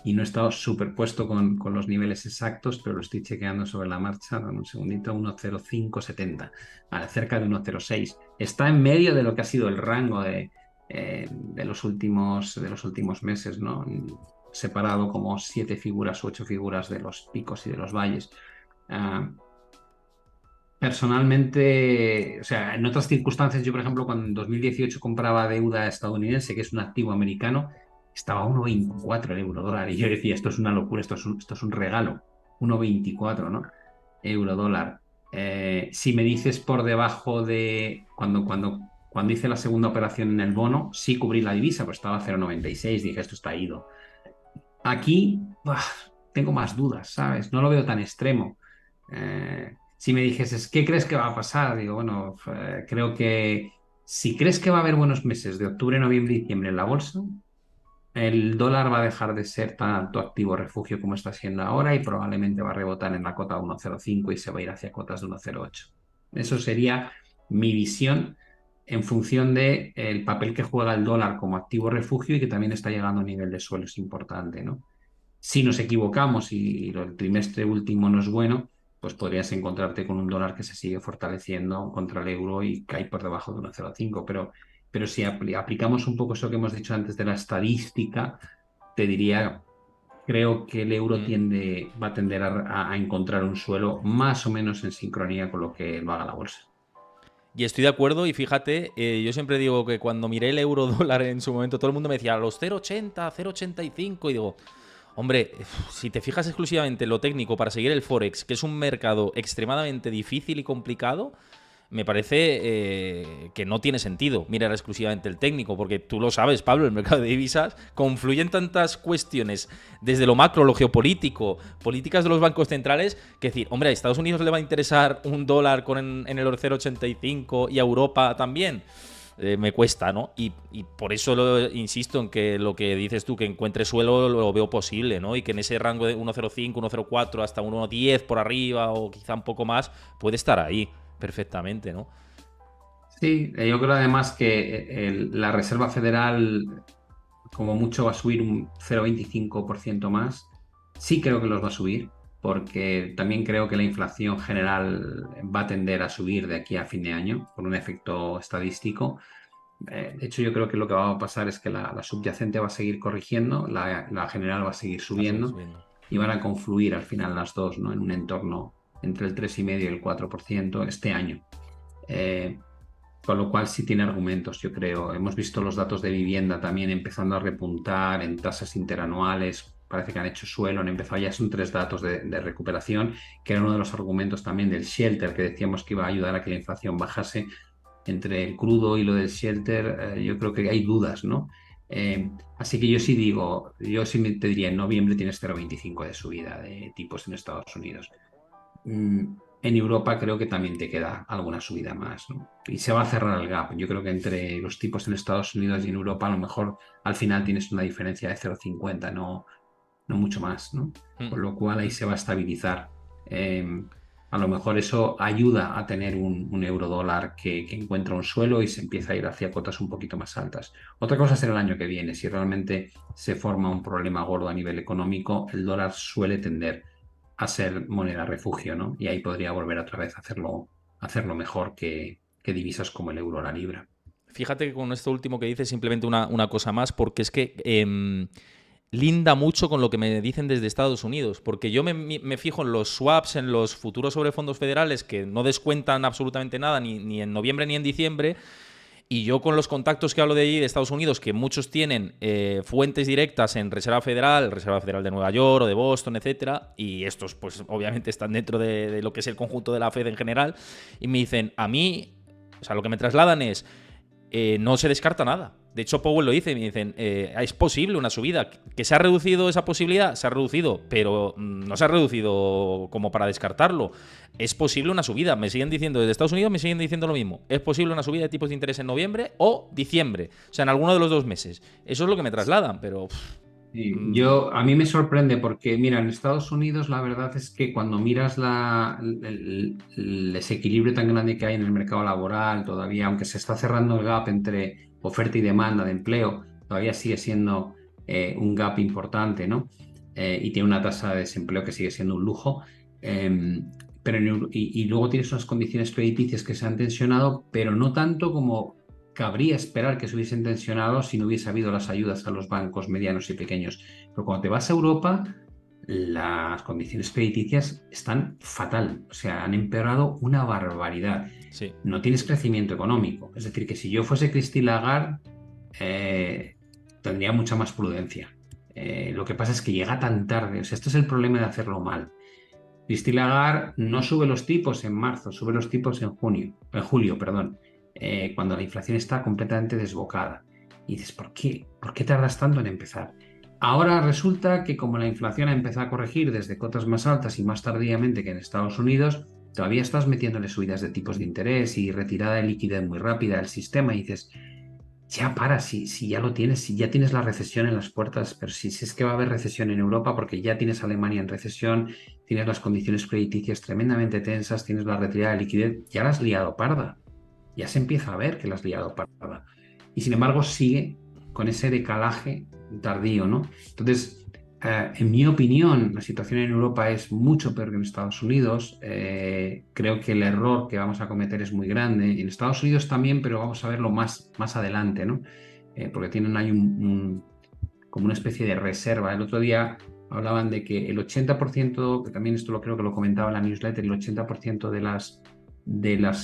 y no he estado superpuesto con los niveles exactos, pero lo estoy chequeando sobre la marcha. Dame un segundito, 1,0570, vale, cerca de 1,06. Está en medio de lo que ha sido el rango de los últimos meses, ¿no? Separado como 7 figuras, 8 figuras de los picos y de los valles. Ah, personalmente, o sea, en otras circunstancias, yo por ejemplo, cuando en 2018 compraba deuda estadounidense, que es un activo americano, estaba a 1,24 el euro dólar. Y yo decía, esto es una locura, esto es un regalo. 1,24, ¿no? Euro dólar. Si me dices por debajo de cuando hice la segunda operación en el bono, sí cubrí la divisa, pues estaba a 0,96. Dije, esto está ido. Aquí tengo más dudas, ¿sabes? No lo veo tan extremo. Si me dijeses, ¿qué crees que va a pasar? Digo, bueno, creo que si crees que va a haber buenos meses de octubre, noviembre y diciembre en la bolsa, el dólar va a dejar de ser tanto activo refugio como está siendo ahora y probablemente va a rebotar en la cota 1,05 y se va a ir hacia cotas de 1,08. Eso sería mi visión en función de el papel que juega el dólar como activo refugio y que también está llegando a un nivel de suelos importante, ¿no? Si nos equivocamos y el trimestre último no es bueno, pues podrías encontrarte con un dólar que se sigue fortaleciendo contra el euro y cae por debajo de 1,05. Pero si aplicamos un poco eso que hemos dicho antes de la estadística, te diría, creo que el euro Mm. va a tender a encontrar un suelo más o menos en sincronía con lo que lo haga la bolsa. Y estoy de acuerdo, y fíjate, yo siempre digo que cuando miré el euro dólar en su momento, todo el mundo me decía, los 0,80, 0,85, y digo, hombre, si te fijas exclusivamente en lo técnico para seguir el Forex, que es un mercado extremadamente difícil y complicado, me parece que no tiene sentido mirar exclusivamente el técnico, porque tú lo sabes, Pablo, el mercado de divisas confluyen tantas cuestiones, desde lo macro, lo geopolítico, políticas de los bancos centrales, que decir, hombre, a Estados Unidos le va a interesar un dólar en el 0,85 y a Europa también. Me cuesta, ¿no? Y por eso insisto en que lo que dices tú, que encuentre suelo, lo veo posible, ¿no? Y que en ese rango de 1,05, 1,04 hasta 1,10 por arriba o quizá un poco más, puede estar ahí perfectamente, ¿no? Sí, yo creo además que la Reserva Federal como mucho va a subir un 0,25% más. Sí creo que los va a subir, porque también creo que la inflación general va a tender a subir de aquí a fin de año por un efecto estadístico. De hecho, yo creo que lo que va a pasar es que la subyacente va a seguir corrigiendo, la general va a seguir Va a seguir subiendo subiendo. y van a confluir al final las dos, ¿no? En un entorno entre el 3,5 y el 4% este año. Eh, con lo cual sí tiene argumentos, yo creo. Hemos visto los datos de vivienda también empezando a repuntar en tasas interanuales. Parece que han hecho suelo, han empezado, ya son 3 datos de recuperación, que era uno de los argumentos también del shelter, que decíamos que iba a ayudar a que la inflación bajase. Entre el crudo y lo del shelter, yo creo que hay dudas, ¿no? Así que yo sí digo, yo sí te diría, en noviembre tienes 0,25 de subida de tipos en Estados Unidos. En Europa creo que también te queda alguna subida más, ¿no? Y se va a cerrar el gap. Yo creo que entre los tipos en Estados Unidos y en Europa a lo mejor al final tienes una diferencia de 0,50, no mucho más, ¿no? Mm. Con lo cual ahí se va a estabilizar. Eh, a lo mejor eso ayuda a tener un euro dólar que encuentra un suelo y se empieza a ir hacia cotas un poquito más altas. Otra cosa será el año que viene. Si realmente se forma un problema gordo a nivel económico, el dólar suele tender a ser moneda refugio, ¿no? Y ahí podría volver otra vez a hacerlo mejor que divisas como el euro o la libra. Fíjate que con esto último que dices, simplemente una cosa más, porque es que linda mucho con lo que me dicen desde Estados Unidos, porque yo me fijo en los swaps, en los futuros sobre fondos federales, que no descuentan absolutamente nada, ni en noviembre ni en diciembre, y yo con los contactos que hablo de allí, de Estados Unidos, que muchos tienen fuentes directas en Reserva Federal de Nueva York o de Boston, etcétera, y estos pues obviamente están dentro de lo que es el conjunto de la Fed en general, y me dicen, a mí, o sea, lo que me trasladan es, no se descarta nada. De hecho, Powell lo dice, me dicen, es posible una subida. ¿Que se ha reducido esa posibilidad? Se ha reducido, pero no se ha reducido como para descartarlo. Es posible una subida. Me siguen diciendo, desde Estados Unidos me siguen diciendo lo mismo. Es posible una subida de tipos de interés en noviembre o diciembre. O sea, en alguno de los 2 meses. Eso es lo que me trasladan, pero... Sí, a mí me sorprende porque, mira, en Estados Unidos la verdad es que cuando miras el desequilibrio tan grande que hay en el mercado laboral, todavía, aunque se está cerrando el gap entre oferta y demanda de empleo, todavía sigue siendo un gap importante, ¿no? Y tiene una tasa de desempleo que sigue siendo un lujo. Pero y luego tienes unas condiciones crediticias que se han tensionado, pero no tanto como cabría esperar que se hubiesen tensionado si no hubiese habido las ayudas a los bancos medianos y pequeños. Pero cuando te vas a Europa, las condiciones crediticias están fatal, o sea, han empeorado una barbaridad. Sí. No tienes crecimiento económico. Es decir, que si yo fuese Christine Lagarde, tendría mucha más prudencia. Lo que pasa es que llega tan tarde, o sea, esto es el problema de hacerlo mal. Christine Lagarde no sube los tipos en marzo, sube los tipos en julio, perdón, cuando la inflación está completamente desbocada. Y dices, ¿por qué? ¿Por qué tardas tanto en empezar? Ahora resulta que como la inflación ha empezado a corregir desde cotas más altas y más tardíamente que en Estados Unidos, todavía estás metiéndole subidas de tipos de interés y retirada de liquidez muy rápida del sistema y dices, ya para, si ya lo tienes, si ya tienes la recesión en las puertas, pero si es que va a haber recesión en Europa porque ya tienes a Alemania en recesión, tienes las condiciones crediticias tremendamente tensas, tienes la retirada de liquidez, ya la has liado parda. Ya se empieza a ver que la has liado parda. Y sin embargo sigue con ese decalaje tardío, ¿no? Entonces, en mi opinión, la situación en Europa es mucho peor que en Estados Unidos. Creo que el error que vamos a cometer es muy grande. En Estados Unidos también, pero vamos a verlo más adelante, ¿no? Porque tienen ahí como una especie de reserva. El otro día hablaban de que el 80%, que también esto lo creo que lo comentaba en la newsletter, el 80% de los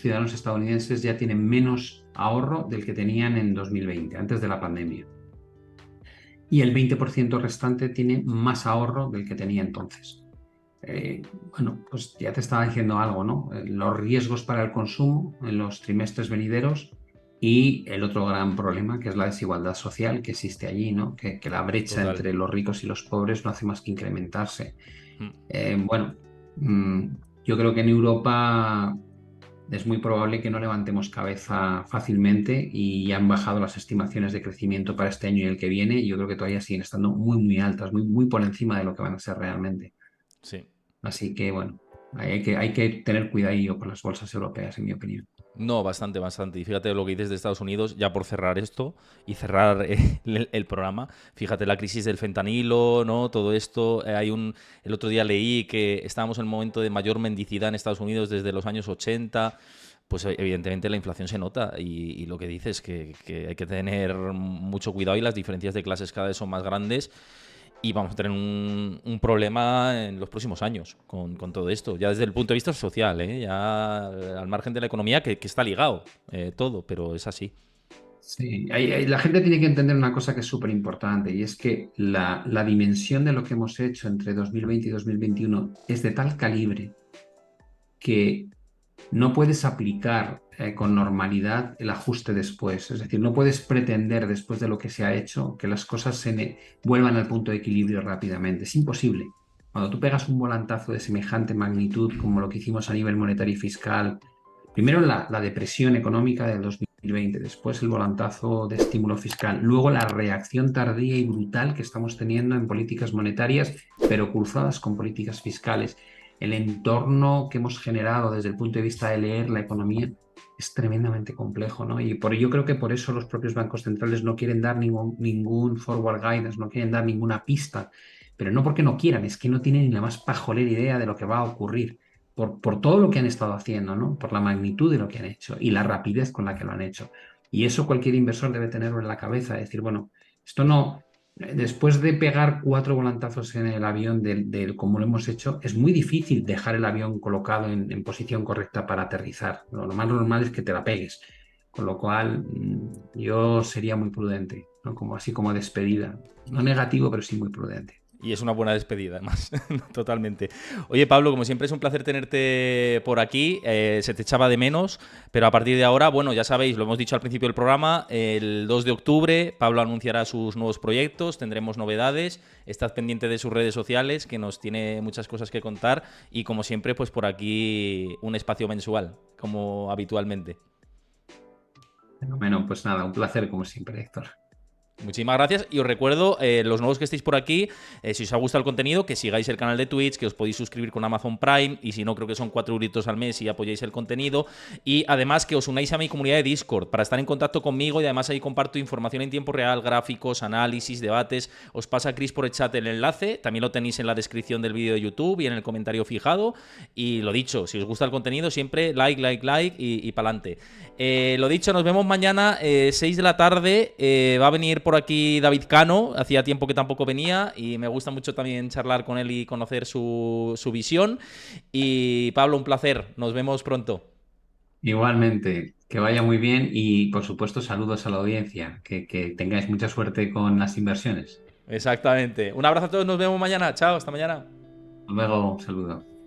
ciudadanos estadounidenses ya tienen menos ahorro del que tenían en 2020, antes de la pandemia. Y el 20% restante tiene más ahorro del que tenía entonces. Bueno, pues ya te estaba diciendo algo, ¿no? Los riesgos para el consumo en los trimestres venideros y el otro gran problema, que es la desigualdad social que existe allí, ¿no? Que la brecha Total. entre los ricos y los pobres no hace más que incrementarse. Mm. Bueno, yo creo que en Europa es muy probable que no levantemos cabeza fácilmente y ya han bajado las estimaciones de crecimiento para este año y el que viene. Y yo creo que todavía siguen estando muy altas, muy por encima de lo que van a ser realmente. Sí. Así que bueno, hay que tener cuidadillo con las bolsas europeas, en mi opinión. No, bastante, bastante. Y fíjate lo que dices de Estados Unidos, ya por cerrar esto y cerrar el programa. Fíjate la crisis del fentanilo, ¿no? Todo esto. El otro día leí que estábamos en el momento de mayor mendicidad en Estados Unidos desde los años 80. Pues evidentemente la inflación se nota y lo que dices que hay que tener mucho cuidado y las diferencias de clases cada vez son más grandes. y vamos a tener un problema en los próximos años con todo esto, ya desde el punto de vista social, ¿eh? Ya al margen de la economía, que está ligado todo, pero es así. Sí, la gente tiene que entender una cosa que es súper importante y es que la dimensión de lo que hemos hecho entre 2020 y 2021 es de tal calibre que no puedes aplicar con normalidad el ajuste después. Es decir, no puedes pretender después de lo que se ha hecho que las cosas vuelvan al punto de equilibrio rápidamente. Es imposible. Cuando tú pegas un volantazo de semejante magnitud como lo que hicimos a nivel monetario y fiscal, primero la depresión económica del 2020, después el volantazo de estímulo fiscal, luego la reacción tardía y brutal que estamos teniendo en políticas monetarias, pero cruzadas con políticas fiscales. El entorno que hemos generado desde el punto de vista de leer la economía es tremendamente complejo, ¿no? Y yo creo que por eso los propios bancos centrales no quieren dar ningún forward guidance, no quieren dar ninguna pista, pero no porque no quieran, es que no tienen ni la más pajolera idea de lo que va a ocurrir por todo lo que han estado haciendo, ¿no? Por la magnitud de lo que han hecho y la rapidez con la que lo han hecho. Y eso cualquier inversor debe tenerlo en la cabeza, decir, bueno, esto no, después de pegar 4 volantazos en el avión como lo hemos hecho, es muy difícil dejar el avión colocado en posición correcta para aterrizar. Lo más normal es que te la pegues. Con lo cual, yo sería muy prudente, ¿no? Como así como despedida. No negativo, pero sí muy prudente. Y es una buena despedida, además, totalmente. Oye, Pablo, como siempre es un placer tenerte por aquí. Se te echaba de menos, pero a partir de ahora, bueno, ya sabéis, lo hemos dicho al principio del programa, el 2 de octubre Pablo anunciará sus nuevos proyectos, tendremos novedades. Estad pendiente de sus redes sociales, que nos tiene muchas cosas que contar. Y como siempre, pues por aquí un espacio mensual, como habitualmente. Bueno, pues nada, un placer como siempre, Héctor. Muchísimas gracias y os recuerdo, los nuevos que estéis por aquí, si os ha gustado el contenido, que sigáis el canal de Twitch, que os podéis suscribir con Amazon Prime y si no, creo que son 4 euritos al mes y apoyáis el contenido, y además que os unáis a mi comunidad de Discord para estar en contacto conmigo y además ahí comparto información en tiempo real, gráficos, análisis, debates. Os pasa Chris por el chat el enlace, también lo tenéis en la descripción del vídeo de YouTube y en el comentario fijado. Y lo dicho, si os gusta el contenido, siempre like y pa'lante. Lo dicho, nos vemos mañana 6 de la tarde. Va a venir por aquí David Cano, hacía tiempo que tampoco venía y me gusta mucho también charlar con él y conocer su visión. Y Pablo, un placer, nos vemos pronto. Igualmente, que vaya muy bien y por supuesto saludos a la audiencia, que tengáis mucha suerte con las inversiones. Exactamente. Un abrazo a todos, nos vemos mañana. Chao, hasta mañana. Luego, un saludo.